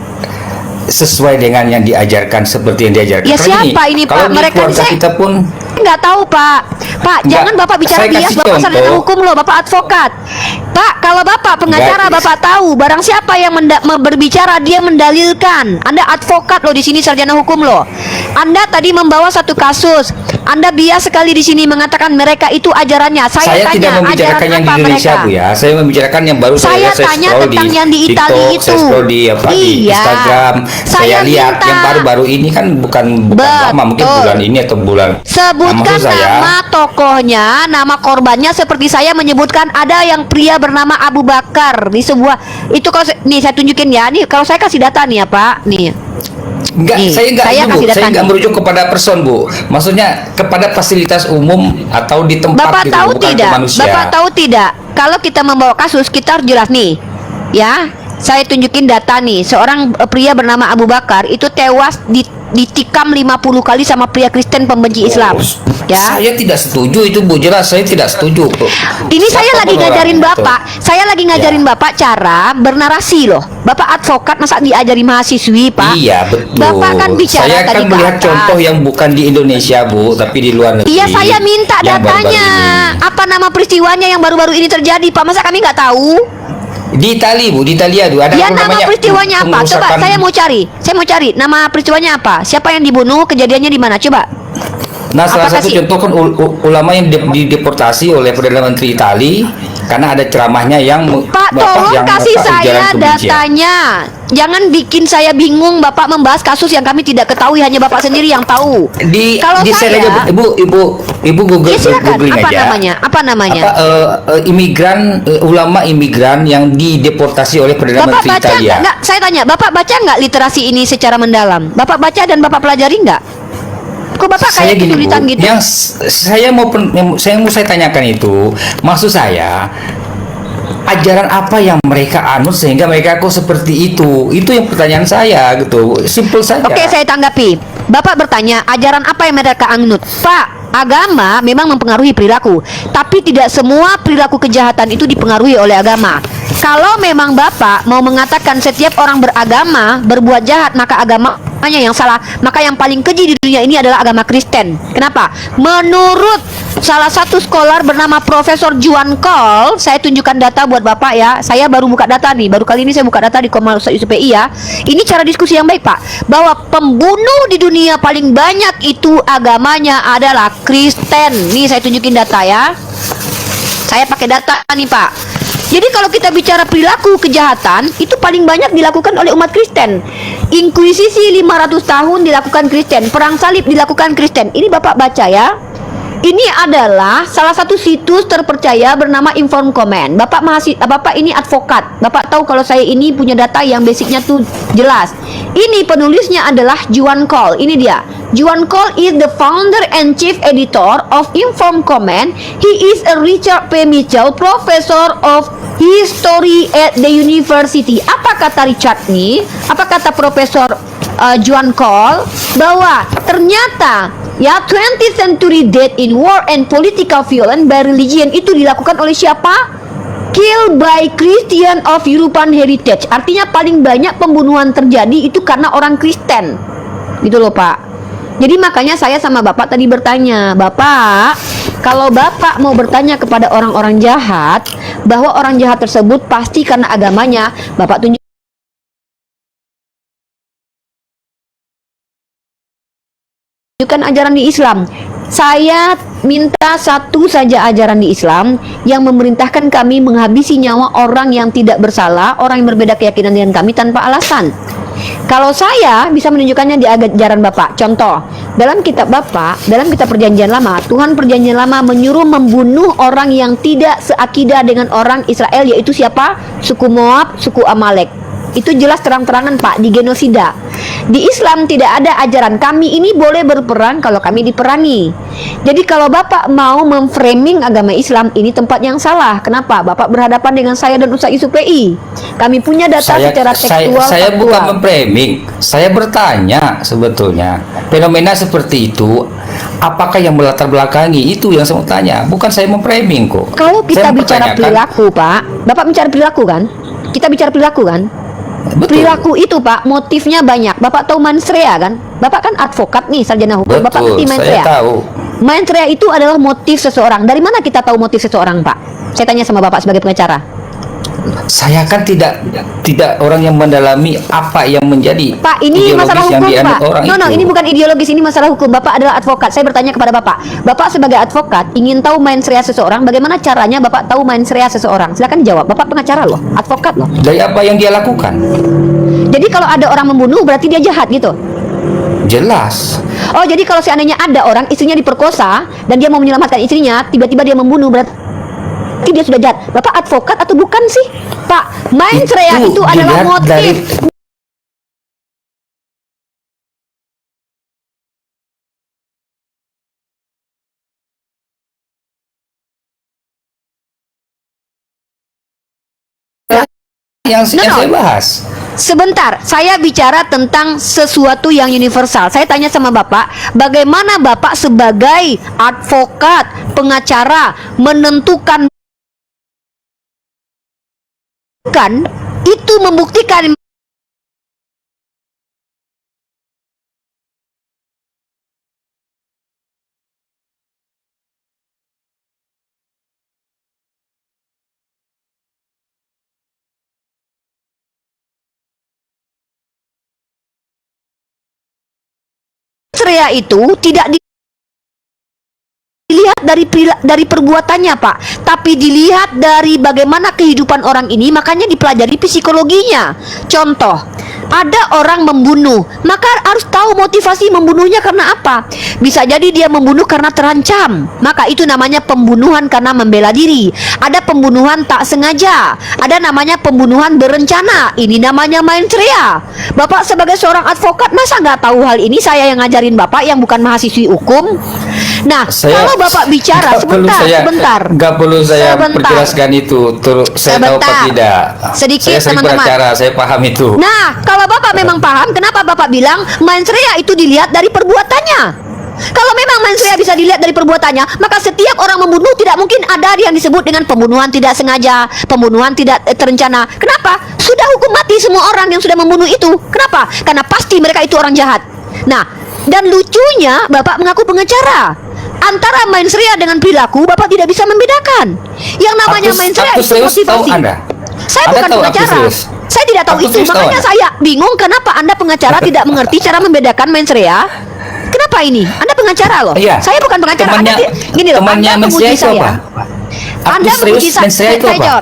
sesuai dengan yang diajarkan seperti yang diajarkan? Ya, Karena siapa ini, Pak? kalau di Mereka keluarga saya- kita pun Nggak tahu Pak. Pak, Nggak, jangan Bapak bicara saya bias. kasih Bapak sarjana contoh. hukum loh, Bapak advokat. Pak, kalau Bapak pengacara, Nggak. Bapak tahu barang siapa yang berbicara, dia mendalilkan. Anda advokat loh di sini, sarjana hukum loh. Anda tadi membawa satu kasus. Anda bias sekali di sini mengatakan mereka itu ajarannya. saya tanya, tidak membicarakan ajaran yang di apa Indonesia mereka? Bu ya. Saya membicarakan yang baru Saya saya tanya scroll tentang yang di TikTok, Italia itu. saya scroll di di Iya. Instagram. Saya Saya lihat minta. yang baru-baru ini kan bukan lama, mungkin Betul. bulan ini atau bulan. Sebutkan maksud saya, nama tokohnya, nama korbannya, seperti saya menyebutkan ada yang pria bernama Abu Bakar di sebuah itu. Kalau nih saya tunjukin ya, nih kalau saya kasih data nih ya Pak, nih. Enggak, Nih, saya enggak saya itu, Bu. kasih data Saya enggak nih. merujuk kepada person, Bu. Maksudnya kepada fasilitas umum atau di tempat Bapak gitu, tahu bukan ke tidak? manusia. Bapak tahu tidak? Kalau kita membawa kasus, kita harus jelas nih. Ya, saya tunjukin data nih. Seorang pria bernama Abu Bakar itu tewas ditikam 50 kali sama pria Kristen pembenci Islam. Ya. Saya tidak setuju itu, Bu. Jelas saya tidak setuju. Ini saya Siapa lagi pun ngajarin orangnya Bapak. Saya lagi ngajarin Ya. Bapak cara bernarasi loh. Bapak advokat, masa diajari mahasiswi, Pak? Iya, betul. Bapak kan bicara saya tadi kan ke melihat atas. contoh yang bukan di Indonesia, Bu, tapi di luar negeri. Iya, saya minta yang baru-baru datanya. ini. Apa nama peristiwanya yang baru-baru ini terjadi, Pak? Masa kami nggak tahu? Di Italia, Bu, di Italia tuh ada Ya, apa nama namanya, peristiwanya apa? Coba pengerusakan- saya mau cari. Saya mau cari nama peristiwanya apa? Siapa yang dibunuh? Kejadiannya di mana? Coba. Nah, salah Apakah satu sih- contoh kan ulama yang dideportasi oleh Perdana Menteri Italia karena ada ceramahnya yang Pak, tolong kasih saya datanya. Jangan bikin saya bingung. Bapak membahas kasus yang kami tidak ketahui, hanya Bapak sendiri yang tahu. Kalau share saya, aja, Ibu Google, ya silakan. googling Apa aja. namanya? Apa namanya? Ulama imigran yang dideportasi oleh Perdana Bapak Menteri baca Italia. nggak? Saya tanya, Bapak baca nggak literasi ini secara mendalam? Bapak baca dan Bapak pelajari nggak? Kok Bapak saya kayak gini, kesulitan Bu, gitu? yang mau saya tanyakan itu, maksud saya ajaran apa yang mereka anut sehingga mereka kok seperti itu yang pertanyaan saya gitu, simple saja. Oke, saya tanggapi. Bapak bertanya, ajaran apa yang mereka anut? Pak, agama memang mempengaruhi perilaku, tapi tidak semua perilaku kejahatan itu dipengaruhi oleh agama. Kalau memang Bapak mau mengatakan setiap orang beragama berbuat jahat, maka agamanya yang salah, maka yang paling keji di dunia ini adalah agama Kristen. Kenapa? Menurut salah satu scholar bernama Profesor Juan Cole, saya tunjukkan data buat Bapak ya. Saya baru buka data nih, baru kali ini saya buka data di Komal Ustaz Yusuf PI ya. Ini cara diskusi yang baik, Pak. Bahwa pembunuh di dunia paling banyak itu agamanya adalah Kristen. Nih saya tunjukin data ya. Saya pakai data nih, Pak. Jadi kalau kita bicara perilaku kejahatan, itu paling banyak dilakukan oleh umat Kristen. Inkuisisi 500 tahun dilakukan Kristen, perang salib dilakukan Kristen. Ini Bapak baca ya. Ini adalah salah satu situs terpercaya bernama Inform Comment. Bapak ini advokat. Bapak tahu kalau saya ini punya data yang basicnya tuh jelas. Ini penulisnya adalah Juan Cole. Ini dia. Juan Cole is the founder and chief editor of Inform Comment. He is a Richard P. Mitchell Professor of History at the University. Apa kata Richard nih? Apa kata Profesor Juan Cole? Bahwa ternyata ya 20th century death in war and political violence by religion itu dilakukan oleh siapa? Killed by Christian of European heritage. Artinya paling banyak pembunuhan terjadi itu karena orang Kristen. Gitu loh, Pak. Jadi makanya saya sama Bapak tadi bertanya, Bapak, kalau Bapak mau bertanya kepada orang-orang jahat bahwa orang jahat tersebut pasti karena agamanya, Bapak tunjukkan ajaran di Islam. Saya minta satu saja ajaran di Islam yang memerintahkan kami menghabisi nyawa orang yang tidak bersalah, orang yang berbeda keyakinan dengan kami tanpa alasan. Kalau saya bisa menunjukkannya di ajaran Bapak. Contoh, dalam kitab Bapak, dalam kitab Perjanjian Lama, Tuhan Perjanjian Lama menyuruh membunuh orang yang tidak seakidah dengan orang Israel, yaitu siapa? Suku Moab, suku Amalek. Itu jelas terang-terangan, Pak, di genosida. Di Islam tidak ada ajaran kami ini boleh berperang kalau kami diperangi. Jadi kalau Bapak mau memframing agama Islam, ini tempat yang salah. Kenapa? Bapak berhadapan dengan saya dan Ustaz Yusuf PI. Kami punya data secara tekstual. Saya faktual. bukan memframing, saya bertanya sebetulnya fenomena seperti itu apakah yang melatar belakangi, itu yang saya mau tanya, bukan saya memframing kok. Kalau kita Saya bicara mempertanyakan- perilaku, Pak, Bapak bicara perilaku kan? Kita bicara perilaku kan? Betul. Perilaku itu, Pak, motifnya banyak. Bapak tahu mens rea kan? Bapak kan advokat nih, sarjana hukum. Bapak ngerti Betul, mens saya rea? tahu. Mens rea itu adalah motif seseorang. Dari mana kita tahu motif seseorang, Pak? Saya tanya sama Bapak sebagai pengacara. Saya kan tidak orang yang mendalami apa yang menjadi Pak, ini ideologis masalah yang hukum, dianut Pak. orang No, itu. ini bukan ideologis, ini masalah hukum. Bapak adalah advokat. Saya bertanya kepada Bapak. Bapak sebagai advokat ingin tahu mens rea seseorang, bagaimana caranya Bapak tahu mens rea seseorang? Silakan jawab. Bapak pengacara loh, advokat loh. Dari apa yang dia lakukan? Jadi kalau ada orang membunuh berarti dia jahat gitu. Jelas. Oh, jadi kalau seandainya ada orang istrinya diperkosa dan dia mau menyelamatkan istrinya, tiba-tiba dia membunuh, berarti dia sudah jahat. Bapak advokat atau bukan sih? Pak, mens rea itu adalah dilihat motif. dari yang No, no. saya bahas. Sebentar, saya bicara tentang sesuatu yang universal. Saya tanya sama Bapak, bagaimana Bapak sebagai advokat, pengacara menentukan kan itu membuktikan rea itu tidak dilihat dari perbuatannya, Pak, tapi dilihat dari bagaimana kehidupan orang ini, makanya dipelajari psikologinya. Contoh, ada orang membunuh, maka harus tahu motivasi membunuhnya karena apa. Bisa jadi dia membunuh karena terancam, maka itu namanya pembunuhan karena membela diri. Ada pembunuhan tak sengaja, ada namanya pembunuhan berencana, ini namanya mens rea. Bapak sebagai seorang advokat masa nggak tahu hal ini? Saya yang ngajarin Bapak yang bukan mahasiswi hukum. Nah, kalau Bapak bicara sebentar, nggak perlu saya Sebentar. perjelaskan itu. Saya tahu apa tidak. Sedikit, saya sering teman-teman. beracara, saya paham itu. Nah, kalau Bapak memang paham, kenapa Bapak bilang mens rea itu dilihat dari perbuatannya? Kalau memang mens rea bisa dilihat dari perbuatannya, maka setiap orang membunuh tidak mungkin ada yang disebut dengan pembunuhan tidak sengaja, pembunuhan tidak terencana. Kenapa? Sudah hukum mati semua orang yang sudah membunuh itu. Kenapa? Karena pasti mereka itu orang jahat. Nah, dan lucunya Bapak mengaku pengacara. Antara mens rea dengan perilaku Bapak tidak bisa membedakan. Yang namanya mens rea itu motivasi. Saya bukan pengacara. Saya tidak tahu itu. Makanya saya bingung kenapa Anda pengacara tidak mengerti cara membedakan mens rea. Kenapa ini? Anda pengacara loh. Iya. Saya bukan pengacara. Gini loh, temannya Anda mens rea menguji itu saya. apa? Anda menguji saya.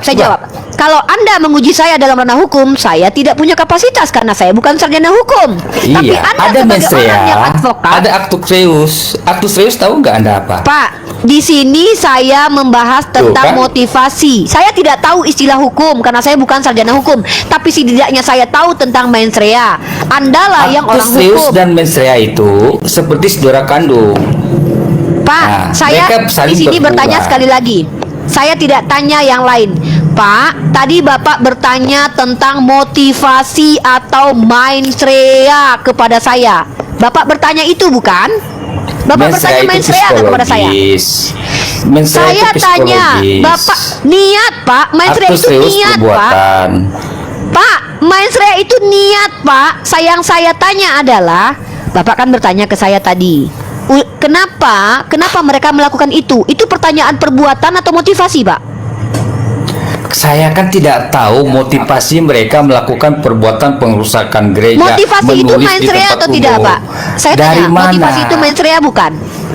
Saya jawab. Kalau Anda menguji saya dalam ranah hukum, saya tidak punya kapasitas karena saya bukan sarjana hukum. Tapi Iya, Anda ada mens sebagai orang yang rea, advokat, ada actus reus. Actus reus tahu nggak Anda apa? Pak, di sini saya membahas tentang kan? motivasi. Saya tidak tahu istilah hukum karena saya bukan sarjana hukum, tapi setidaknya saya tahu tentang mens rea. Anda lah yang orang Actus reus hukum. dan mens rea itu seperti saudara kandung. Pak, Nah, saya mereka di saling sini bertanya berhubungan. sekali lagi. Saya tidak tanya yang lain. Pak, tadi Bapak bertanya tentang motivasi atau mens rea kepada saya. Bapak bertanya itu bukan? Bapak bertanya mens rea kepada saya. Mens rea Saya itu tanya, psikologis. Bapak niat Pak, mens rea Actus itu reus niat Pak. perbuatan. Pak, mens rea itu niat Pak. Yang saya tanya adalah, Bapak kan bertanya ke saya tadi, kenapa mereka melakukan itu? Itu pertanyaan perbuatan atau motivasi, Pak? Saya kan tidak tahu motivasi mereka melakukan perbuatan pengrusakan gereja. Motivasi itu menulis mens di rea tempat atau tidak, umum. Pak? Saya Dari tanya, mana? motivasi itu mens rea bukan?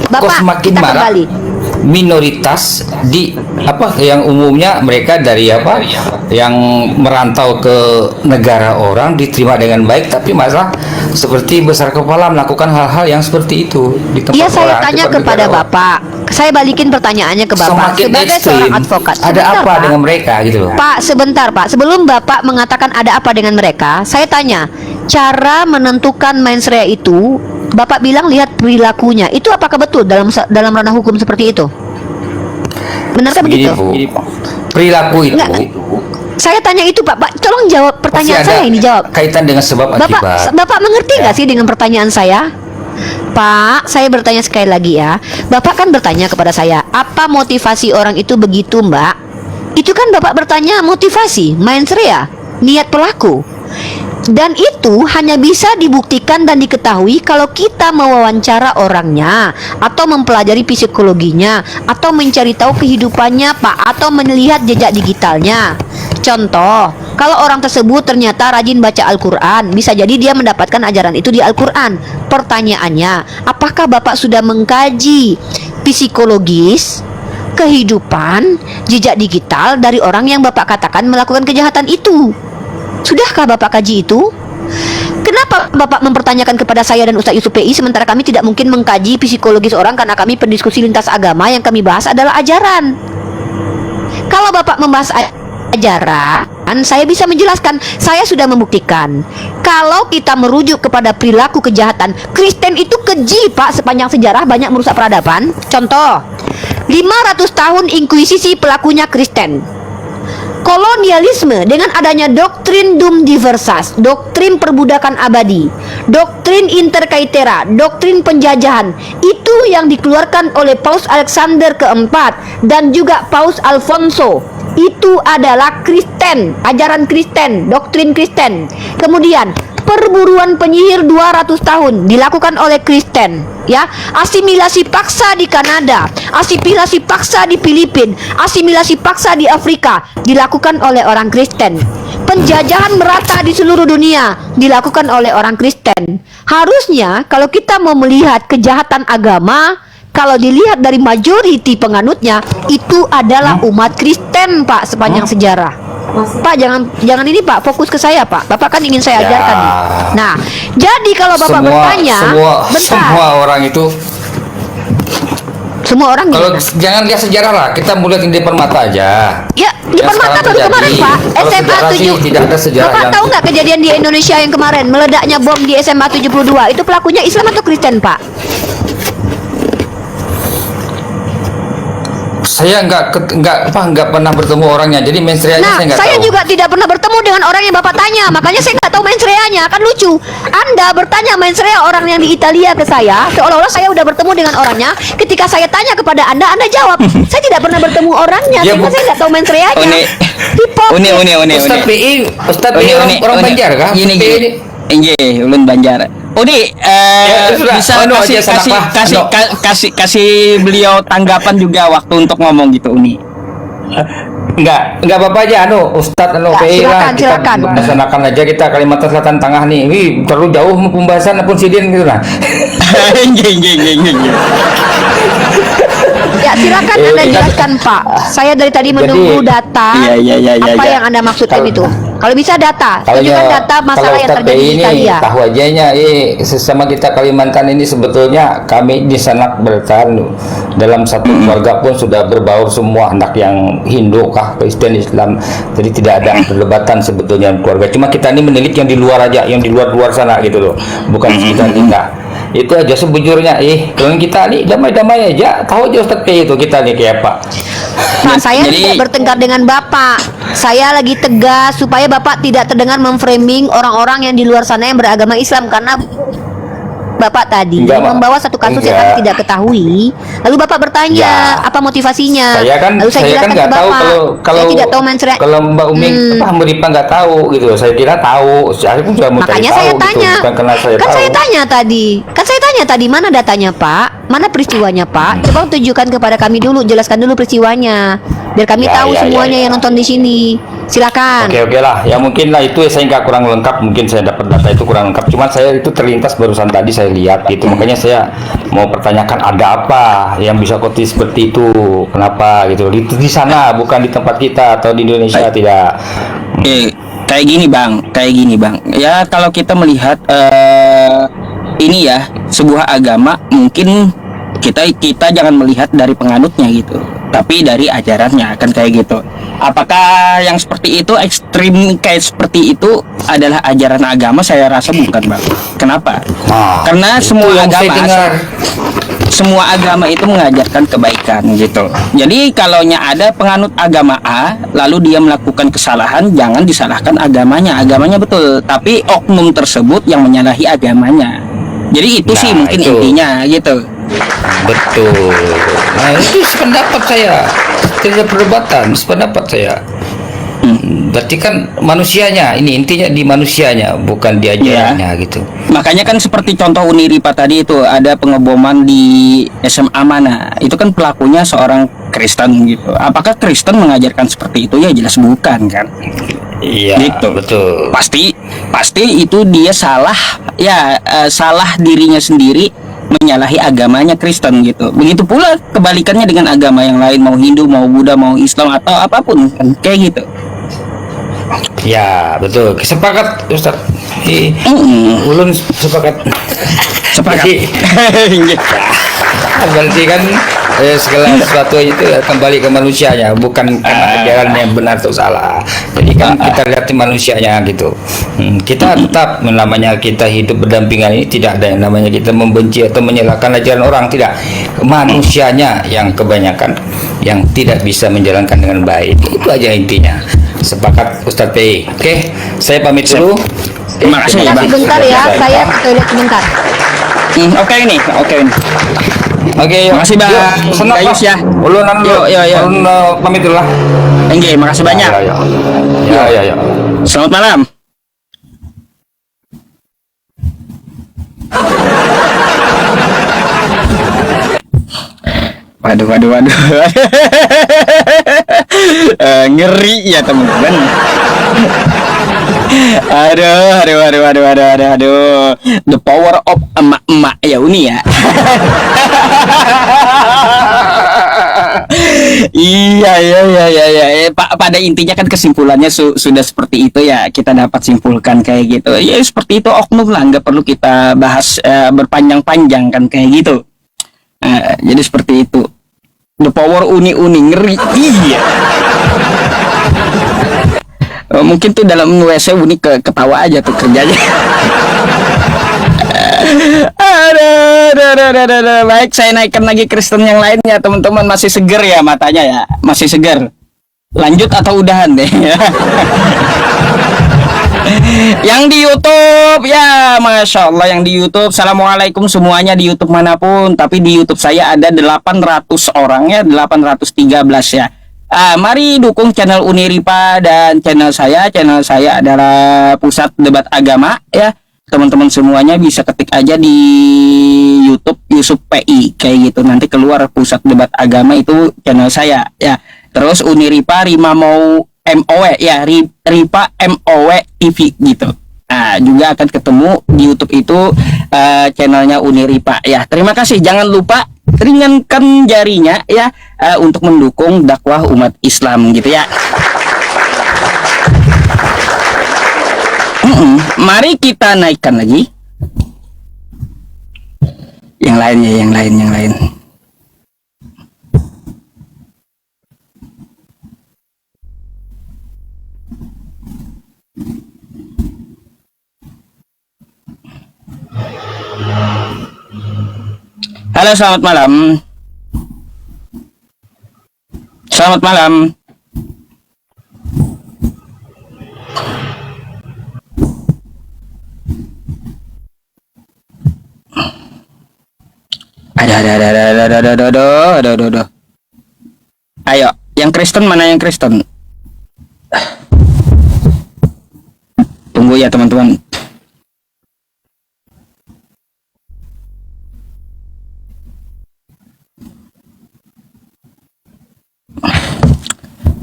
Bapak, Kok semakin kita marah kembali. minoritas di apa yang umumnya mereka dari apa yang merantau ke negara orang diterima dengan baik, tapi masalah seperti besar kepala melakukan hal-hal yang seperti itu di tempat Iya, saya orang, tanya tempat kepada negara orang. Bapak. Saya balikin pertanyaannya ke Bapak Semakin sebagai ekstrim, seorang advokat. ada Sebentar, apa Pak. dengan mereka gitu loh. Pak, sebentar Pak. Sebelum Bapak mengatakan ada apa dengan mereka, saya tanya, cara menentukan mens rea itu, Bapak bilang lihat perilakunya. Itu apakah betul dalam ranah hukum seperti itu? Benarkah Begini, begitu? Bu. Perilaku itu Enggak. Saya tanya itu Pak. Pak, tolong jawab pasti pertanyaan ada saya ini, jawab. kaitan dengan sebab Bapak, akibat. Bapak mengerti Ya. nggak sih dengan pertanyaan saya? Pak, saya bertanya sekali lagi ya. Bapak kan bertanya kepada saya, apa motivasi orang itu begitu, Mbak? Itu kan Bapak bertanya motivasi, mens rea, niat pelaku. Dan itu hanya bisa dibuktikan dan diketahui kalau kita mewawancara orangnya, atau mempelajari psikologinya, atau mencari tahu kehidupannya, Pak, atau melihat jejak digitalnya. Contoh, kalau orang tersebut ternyata rajin baca Al-Quran, bisa jadi dia mendapatkan ajaran itu di Al-Quran. Pertanyaannya, apakah Bapak sudah mengkaji psikologis, kehidupan, jejak digital dari orang yang Bapak katakan melakukan kejahatan itu? Sudahkah Bapak kaji itu? Kenapa Bapak mempertanyakan kepada saya dan Ustaz Yusuf PI sementara kami tidak mungkin mengkaji psikologis orang karena kami pendiskusi lintas agama yang kami bahas adalah ajaran. Kalau Bapak membahas ajaran, saya bisa menjelaskan. Saya sudah membuktikan kalau kita merujuk kepada perilaku kejahatan, Kristen itu keji, Pak, sepanjang sejarah banyak merusak peradaban. Contoh, 500 tahun inkuisisi pelakunya Kristen. Kolonialisme dengan adanya doktrin Dum Diversas, doktrin perbudakan abadi, doktrin interkaitera, doktrin penjajahan, itu yang dikeluarkan oleh Paus Alexander keempat dan juga Paus Alfonso. Itu adalah Kristen, ajaran Kristen, doktrin Kristen. Kemudian perburuan penyihir 200 tahun dilakukan oleh Kristen, ya. Asimilasi paksa di Kanada, asimilasi paksa di Filipina, asimilasi paksa di Afrika dilakukan oleh orang Kristen. Penjajahan merata di seluruh dunia dilakukan oleh orang Kristen. Harusnya kalau kita mau melihat kejahatan agama, kalau dilihat dari majoriti penganutnya, itu adalah umat Kristen, Pak, sepanjang sejarah. Pak, jangan ini Pak, fokus ke saya Pak. Bapak kan ingin saya Ya. ajarkan. Nah, jadi kalau Bapak bertanya, semua orang itu semua orang kalau gimana? jangan lihat sejarah lah, kita mulai di depan mata aja. Ya, di depan mata sekarang baru kemarin terjadi. Pak, Kalau SMA sejarah sih 7. tidak ada sejarah Bapak yang- tahu nggak kejadian di Indonesia yang kemarin meledaknya bom di SMA 72? Itu pelakunya Islam atau Kristen Pak? Saya nggak pernah bertemu orangnya, jadi mensreanya Nah, saya nggak saya tahu. juga tidak pernah bertemu dengan orang yang Bapak tanya, makanya saya nggak tahu mensreanya. Kan lucu, Anda bertanya mensrea orang yang di Italia ke saya, seolah-olah saya udah bertemu dengan orangnya. Ketika saya tanya kepada Anda jawab, saya tidak pernah bertemu orangnya, Ya, sehingga saya nggak tahu mensreanya. Uni. Hipokris. Ustaz PI, Ustaz PI orang Banjar kah? Gini, PI ini. Iya, ulun Banjar. Udi, sudah. bisa Anu aja, kasih beliau tanggapan juga waktu untuk ngomong gitu, Uni. Enggak apa-apa aja Ustadz Ya, PI lah. silakan. Kita laksanakan aja kita Kalimantan Selatan Tengah nih. Wih, terlalu jauh pembahasan pun sidin gitu lah. Ya, silakan Anda jelaskan Pak. Saya dari tadi menunggu data. Iya, Apa iya. yang Anda maksudkan Kalau- itu? Kalau bisa data, tunjukkan data masalah yang Ustadz terjadi PI di ini Italia. tahu ajanya, sesama kita Kalimantan ini sebetulnya kami di sana bertahan dalam satu keluarga pun sudah berbaur semua anak yang Hindu kah Kristen Islam, jadi tidak ada perdebatan sebetulnya keluarga. Cuma kita ini menilik yang di luar aja, yang di luar sana gitu loh, bukan sekitar kita. Itu aja sebujurnya. Kalau kita nih damai-damai aja, tahu aja Ustadz PI itu kita nih kayak apa. Pak, saya Jadi- tidak bertengkar dengan Bapak. Saya lagi tegas supaya Bapak tidak terdengar memframing orang-orang yang di luar sana yang beragama Islam, karena Bapak tadi Enggak, Mak. membawa satu kasus yang Enggak. kami tidak ketahui. Lalu Bapak bertanya Ya. apa motivasinya? Lalu Saya jelaskan kan ke nggak tahu Bapak. kalau saya tidak tahu mensreanya. kalau Mbak Umi Mbak Ripa nggak tahu gitu. Saya kira tahu. Saya pun juga mau cari Makanya tahu saya gitu. tanya. Bukan karena saya Kan tahu. saya tanya tadi. Kan saya tanya tadi, mana datanya Pak? Mana peristiwanya Pak? Coba tunjukkan kepada kami dulu, jelaskan dulu peristiwanya. Biar kami Ya, tahu ya, semuanya ya, ya. yang nonton di sini. Silakan. Oke lah. Ya mungkin lah itu saya nggak kurang lengkap. Mungkin saya dapat data itu kurang lengkap. Cuman saya itu terlintas barusan tadi saya lihat gitu. Makanya saya mau pertanyakan ada apa yang bisa koti seperti itu? Kenapa gitu? Di sana bukan di tempat kita atau di Indonesia tidak. Kayak gini bang. Ya kalau kita melihat ini ya sebuah agama, mungkin kita jangan melihat dari penganutnya gitu, tapi dari ajarannya kan kayak gitu. Apakah yang seperti itu ekstrim kayak seperti itu adalah ajaran agama? Saya rasa bukan bang. Kenapa? Nah, Karena itu yang saya dengar. semua agama itu mengajarkan kebaikan gitu. Jadi kalaunya ada penganut agama A lalu dia melakukan kesalahan, jangan disalahkan agamanya. Agamanya betul, tapi oknum tersebut yang menyalahi agamanya. Jadi itu sih Nah, mungkin itu. intinya gitu. Betul. Nah, itu sependapat saya. Tidak perdebatan, sependapat saya. Berarti kan manusianya, ini intinya di manusianya, bukan di ajarannya gitu. Makanya kan seperti contoh Uniripa tadi itu ada pengeboman di SMA mana, itu kan pelakunya seorang Kristen gitu. Apakah Kristen mengajarkan seperti itu? Ya jelas bukan kan. Iya, Gitu. betul. Pasti itu dia salah ya, salah dirinya sendiri menyalahi agamanya Kristen gitu. Begitu pula kebalikannya dengan agama yang lain, mau Hindu, mau Buddha, mau Islam atau apapun kan kayak gitu. Ya, betul. Sepakat, Ustaz. Ulun sepakat. Sepakat. Jadi, berarti kan segala sesuatu itu kembali ke manusianya, bukan karena ajaran yang benar atau salah. Jadi kan kita lihat di manusianya gitu. Kita tetap namanya kita hidup berdampingan ini tidak ada yang namanya kita membenci atau menyalahkan ajaran orang, tidak. Manusianya yang kebanyakan yang tidak bisa menjalankan dengan baik. Itu aja intinya. Sepakat Ustadz PI. Oke, saya pamit dulu. Terima kasih, Terima Bang. kasih bentar ya, saya ke toilet sebentar. Oke ini. Oke, yuk. Makasih, Bang. Yuk, senang, Gayus Pak. ya. Ulun dulu. Yuk. Ulun pamit dulu lah. Enggak, makasih banyak. Ya. Selamat malam. Waduh. Ngeri ya teman-teman. Aduh. The power of emak-emak ya Uni ya. Iya. Pada intinya kan kesimpulannya sudah seperti itu ya, kita dapat simpulkan kayak gitu. Ya seperti itu oknum lah, nggak perlu kita bahas berpanjang-panjang kan kayak gitu. Jadi seperti itu. The power uni-uni ngeri. Iya. Mungkin tuh dalam WC uni ketawa aja tuh kerjanya. Aduh. Baik, saya naikkan lagi Kristen yang lainnya, teman-teman. Masih seger ya matanya ya, masih seger. Lanjut atau udahan deh. Yang di YouTube ya, Masya Allah, yang di YouTube. Assalamualaikum semuanya di YouTube manapun. Tapi di YouTube saya ada 800 orang ya, 813 ya. Mari dukung channel Uniripa dan channel saya. Channel saya adalah Pusat Debat Agama ya. Teman-teman semuanya bisa ketik aja di YouTube Yusuf PI kayak gitu, nanti keluar Pusat Debat Agama, itu channel saya ya. Terus Uniripa Rima mau MOW ya, Ripa MOW TV gitu. Nah, juga akan ketemu di YouTube itu channelnya Uniripa ya. Terima kasih, jangan lupa ringankan jarinya ya untuk mendukung dakwah umat Islam gitu ya. Mari kita naikkan lagi yang lain. Halo, selamat malam. Selamat malam. Aduh. Ayo, yang Kristen mana yang Kristen? Tunggu ya teman-teman.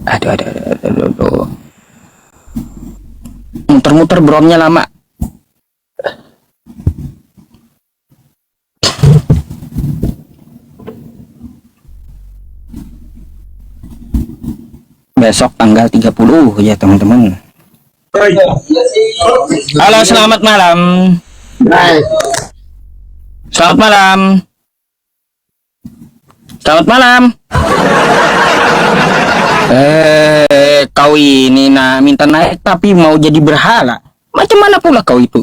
Aduh. Muter-muter bromnya lama. Besok tanggal 30 ya teman-teman. Halo, selamat malam. Selamat malam. Selamat malam. Kau ini minta naik tapi mau jadi berhala. Macam mana pula kau itu?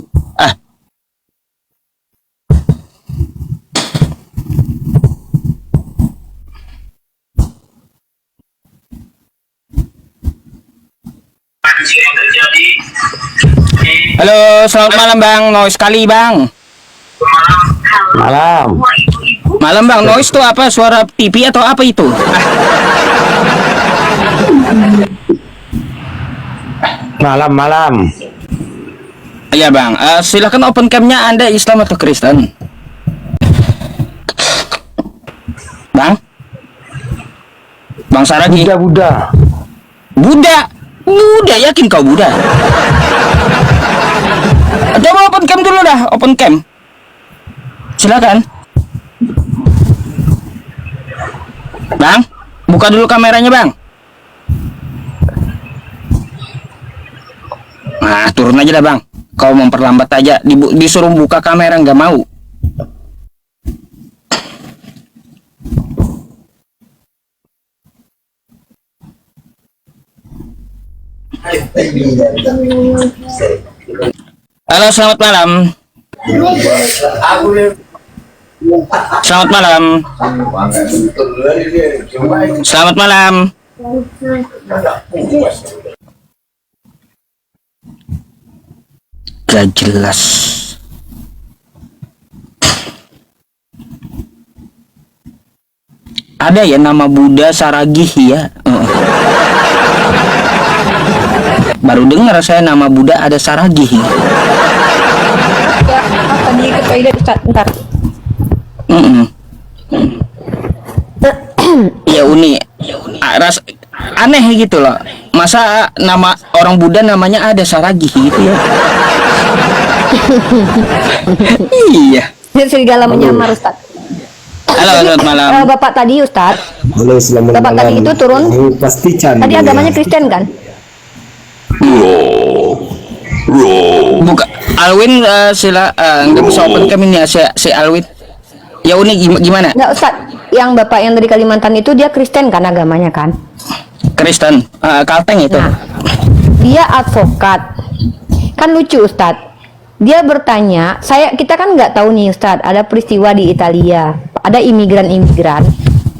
Halo, selamat malam Bang. Noise sekali Bang. Malam Bang. Noise itu apa? Suara TV atau apa itu? Malam. Iya Bang. Silakan open cam-nya. Anda Islam atau Kristen? Bang Saragi. Buddha, yakin kau Buddha? Coba open cam dulu dah, open cam. Silakan. Bang, buka dulu kameranya Bang. Nah, turun aja dah Bang. Kau memperlambat aja, disuruh buka kamera nggak mau. Halo, selamat malam. Selamat malam. Selamat malam. Gak jelas. Ada ya nama Buddha Saragih ya. Baru dengar saya nama Buddha ada Saragih. Ya, tadi ke toilet ntar. Ya Uni, aneh gitu loh. Masa nama orang Buddha namanya ada Saragih gitu ya? Iya. Serigala menyamar Ustaz. Halo, selamat malam. Bapak tadi Ustadz, Halo, selamat Bapak malam. tadi itu turun. Ini pasti Chan. tadi agamanya Kristen kan? Buka Alwin, sila nggak bisa open cam ini ya si Alwin. Ya Uni gimana? Nggak Ustadz, yang Bapak yang dari Kalimantan itu dia Kristen kan agamanya kan? Kristen, Kalteng itu. Nah, dia advokat. Kan lucu Ustadz. Dia bertanya, kita kan nggak tahu nih Ustadz, ada peristiwa di Italia, ada imigran-imigran,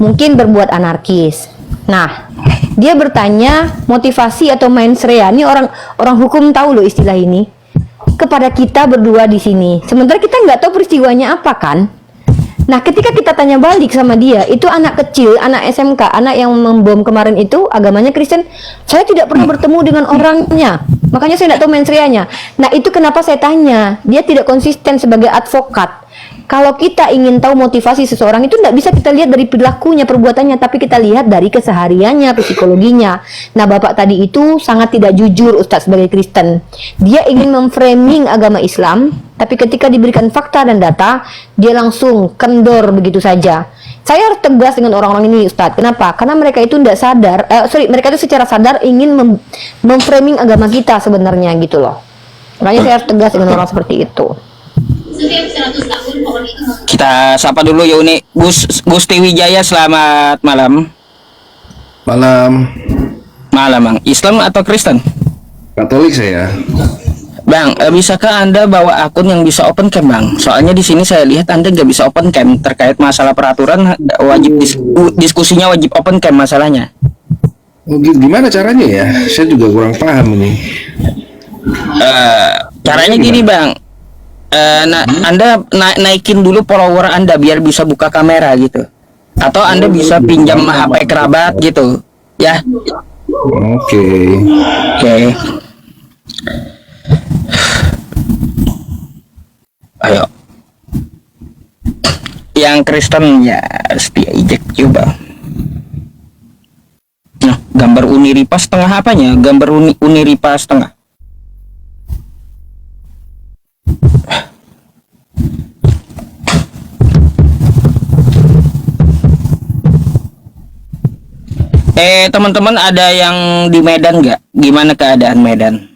mungkin berbuat anarkis. Nah, dia bertanya motivasi atau mens rea, ini orang hukum tahu loh istilah ini, kepada kita berdua di sini. Sementara kita nggak tahu peristiwanya apa kan? Nah, ketika kita tanya balik sama dia, itu anak kecil, anak SMK, anak yang membom kemarin itu agamanya Kristen. Saya tidak pernah bertemu dengan orangnya, makanya saya tidak tahu mens rea-nya. Nah, itu kenapa saya tanya, dia tidak konsisten sebagai advokat. Kalau kita ingin tahu motivasi seseorang itu tidak bisa kita lihat dari perilakunya, perbuatannya, tapi kita lihat dari kesehariannya, psikologinya. Nah, Bapak tadi itu sangat tidak jujur Ustadz sebagai Kristen. Dia ingin memframing agama Islam, tapi ketika diberikan fakta dan data, dia langsung kendor begitu saja. Saya harus tegas dengan orang-orang ini Ustadz. Kenapa? Karena mereka itu tidak sadar, mereka itu secara sadar ingin memframing agama kita sebenarnya gitu loh. Makanya saya harus tegas dengan orang seperti itu. Kita sapa dulu ya Uni. Gusti Wijaya, selamat malam. Malam. Malam Bang. Islam atau Kristen? Katolik saya. Bang, bisakah Anda bawa akun yang bisa open cam Bang? Soalnya di sini saya lihat Anda nggak bisa open cam terkait masalah peraturan wajib diskusinya wajib open cam masalahnya. Oh, gimana caranya ya? Saya juga kurang paham ini. Caranya gini Bang. Anda naikin dulu follower Anda biar bisa buka kamera gitu. Atau Anda bisa pinjam HP kerabat gitu. Ya. Oke. Ayo. Yang Kristen ya setia ejek coba. Nah, gambar Uniripa setengah apanya? Gambar Uniripa setengah. Teman-teman ada yang di Medan nggak? Gimana keadaan Medan?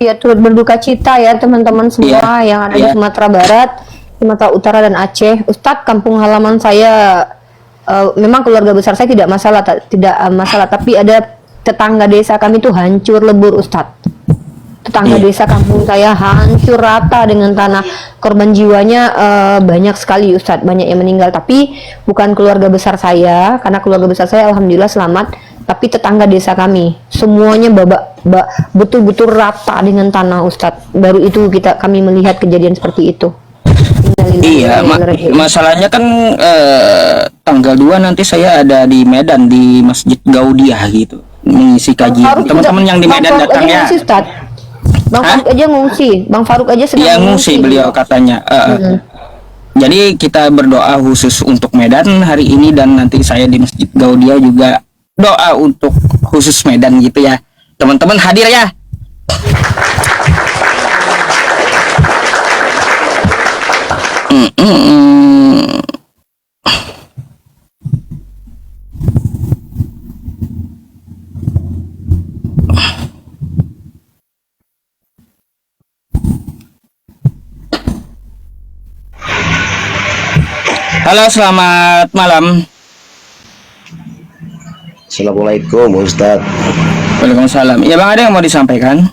Ya, turut berduka cita ya teman-teman semua yang ada di Sumatera Barat, Sumatera Utara dan Aceh. Ustadz, kampung halaman saya memang keluarga besar saya tidak masalah, tapi ada tetangga desa kami itu hancur lebur Ustadz. Tetangga desa kampung saya hancur rata dengan tanah. Korban jiwanya banyak sekali Ustadz, banyak yang meninggal. Tapi bukan keluarga besar saya, karena keluarga besar saya alhamdulillah selamat. Tapi tetangga desa kami semuanya betul-betul rata dengan tanah Ustadz. Baru itu kami melihat kejadian seperti itu. Iya, masalahnya kan tanggal 2 nanti saya ada di Medan di Masjid Gaudiah gitu, mengisi kajian. Teman-teman yang di Medan datang ya. Bang Faruk aja ngungsi. Bang Faruk aja sedang Iya, ngungsi beliau katanya. Jadi kita berdoa khusus untuk Medan hari ini, dan nanti saya di Masjid Gaudiah juga doa untuk khusus Medan gitu ya. Teman-teman hadir ya. Halo, selamat malam. Assalamualaikum Ustadz. Waalaikumsalam. Ya Bang, ada yang mau disampaikan?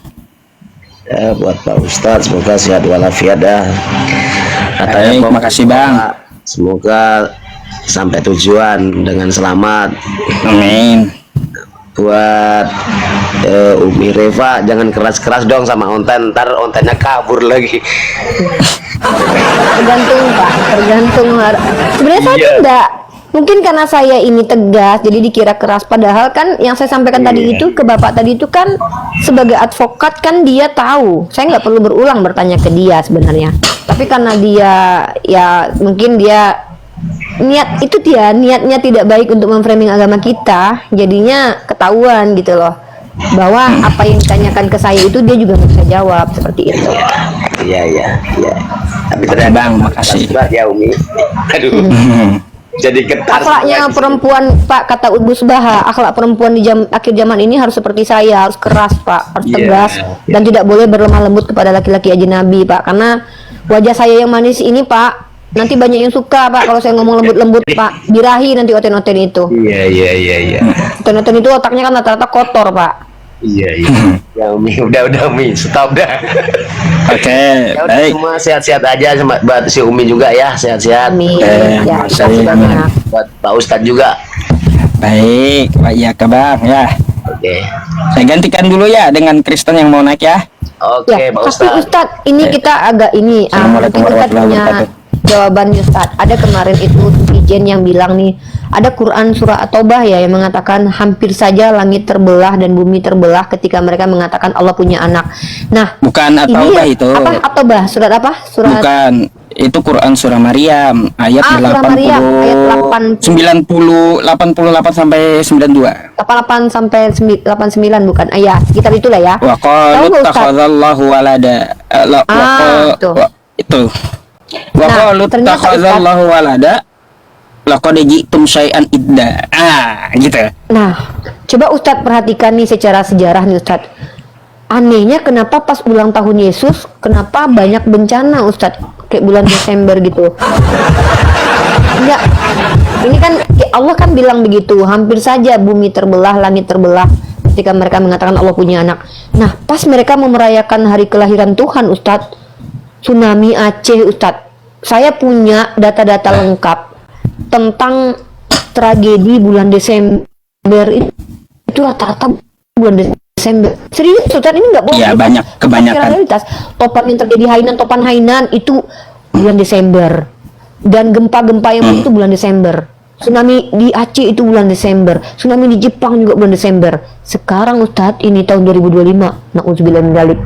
Ya, buat Pak Ustadz, semoga sehat walafiat dah. Baik, makasih Bang. Semoga sampai tujuan dengan selamat. Amin. Buat Umi Reva, jangan keras-keras dong sama onten, ntar ontennya kabur lagi. Tergantung Pak, tergantung. Sebenarnya saya tidak. Mungkin karena saya ini tegas, jadi dikira keras. Padahal kan yang saya sampaikan tadi itu ke Bapak tadi itu kan sebagai advokat kan dia tahu. Saya nggak perlu berulang bertanya ke dia sebenarnya. Tapi karena dia ya mungkin dia niatnya tidak baik untuk memframing agama kita, jadinya ketahuan gitu loh. Bahwa apa yang ditanyakan ke saya itu dia juga nggak bisa jawab seperti itu. Iya, iya, iya. Tapi Oke, ternyata Bang, makasih. berat ya Umi. Aduh. Jadi ketar. Akhlaknya perempuan Pak, kata Ibu Subaha, akhlak perempuan di akhir zaman ini harus seperti saya, harus keras Pak, harus Iya, tegas, dan tidak boleh berlemah lembut kepada laki-laki ajnabi Pak, karena wajah saya yang manis ini Pak, nanti banyak yang suka Pak kalau saya ngomong lembut-lembut Pak, birahi nanti oten-oten itu. Iya, iya, iya, iya. Oten-oten itu otaknya kan rata-rata kotor Pak. Iya, iya. Ya Umi, udah Umi, stop dah. Oke, Ya udah, baik. semua sehat-sehat aja sama buat si Umi juga ya, sehat-sehat. Amin. Ya, makasih. terima kasih banyak. Buat Pak Ustadz juga. Baik, Pak iya ke Bang ya. Oke. Saya gantikan dulu ya dengan Kristen yang mau naik ya. Oke, Ya, Pak tapi Ustadz. Ustadz, ini kita agak ini, Assalamualaikum mungkin kita warahmatullahi punya wabarakatuh. jawabannya Ustadz. Ada kemarin itu Ijen yang bilang nih, ada Quran surah At-Taubah ya yang mengatakan hampir saja langit terbelah dan bumi terbelah ketika mereka mengatakan Allah punya anak. Nah, Bukan ini At-Taubah itu. apa At-Taubah? Surat apa? Surat Bukan, itu Quran surah Maryam ayat Surah Maryam ayat 88 sampai 92. 88 sampai 89 bukan? Ya, sekitar itulah ya. Wa Tahu qalu nggak, Ustaz? takhadzallahu walada. Tuh. Itu. Wa Nah, qalu ternyata, takhadzallahu walada. Laqad ji'tum syai'an idda. Gitu. Nah, coba Ustadz perhatikan nih secara sejarah nih Ustadz. Anehnya kenapa pas ulang tahun Yesus, kenapa banyak bencana Ustadz? Kayak bulan Desember gitu. Enggak. Ini kan Allah kan bilang begitu, hampir saja bumi terbelah, langit terbelah ketika mereka mengatakan Allah punya anak. Nah, pas mereka mau merayakan hari kelahiran Tuhan Ustadz, tsunami Aceh Ustadz. Saya punya data-data lengkap tentang tragedi bulan Desember itu rata-rata bulan Desember. Serius Ustaz, ini nggak bohong. Iya, banyak, kebanyakan. Realitas topan yang terjadi topan Hainan itu bulan Desember, dan gempa-gempa yang itu bulan Desember. Tsunami di Aceh itu bulan Desember, tsunami di Jepang juga bulan Desember. Sekarang Ustadz ini tahun 2025, na'udzubillah min dzalik.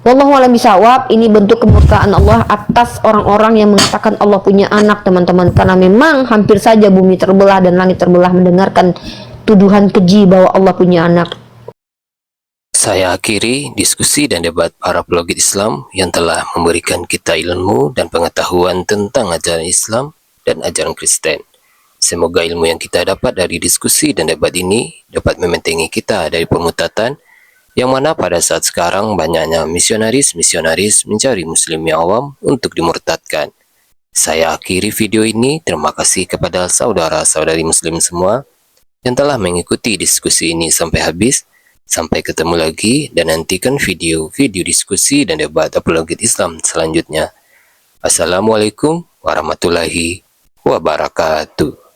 Wallahu a'lam bishawab. Ini bentuk kemurkaan Allah atas orang-orang yang mengatakan Allah punya anak, teman-teman, karena memang hampir saja bumi terbelah dan langit terbelah mendengarkan tuduhan keji bahwa Allah punya anak. Saya akhiri diskusi dan debat para pelogit Islam yang telah memberikan kita ilmu dan pengetahuan tentang ajaran Islam dan ajaran Kristen. Semoga ilmu yang kita dapat dari diskusi dan debat ini dapat membentengi kita dari pemutatan, yang mana pada saat sekarang banyaknya misionaris-misionaris mencari muslim yang awam untuk dimurtadkan. Saya akhiri video ini. Terima kasih kepada saudara-saudari muslim semua yang telah mengikuti diskusi ini sampai habis. Sampai ketemu lagi dan nantikan video-video diskusi dan debat apologet Islam selanjutnya. Assalamualaikum warahmatullahi wabarakatuh.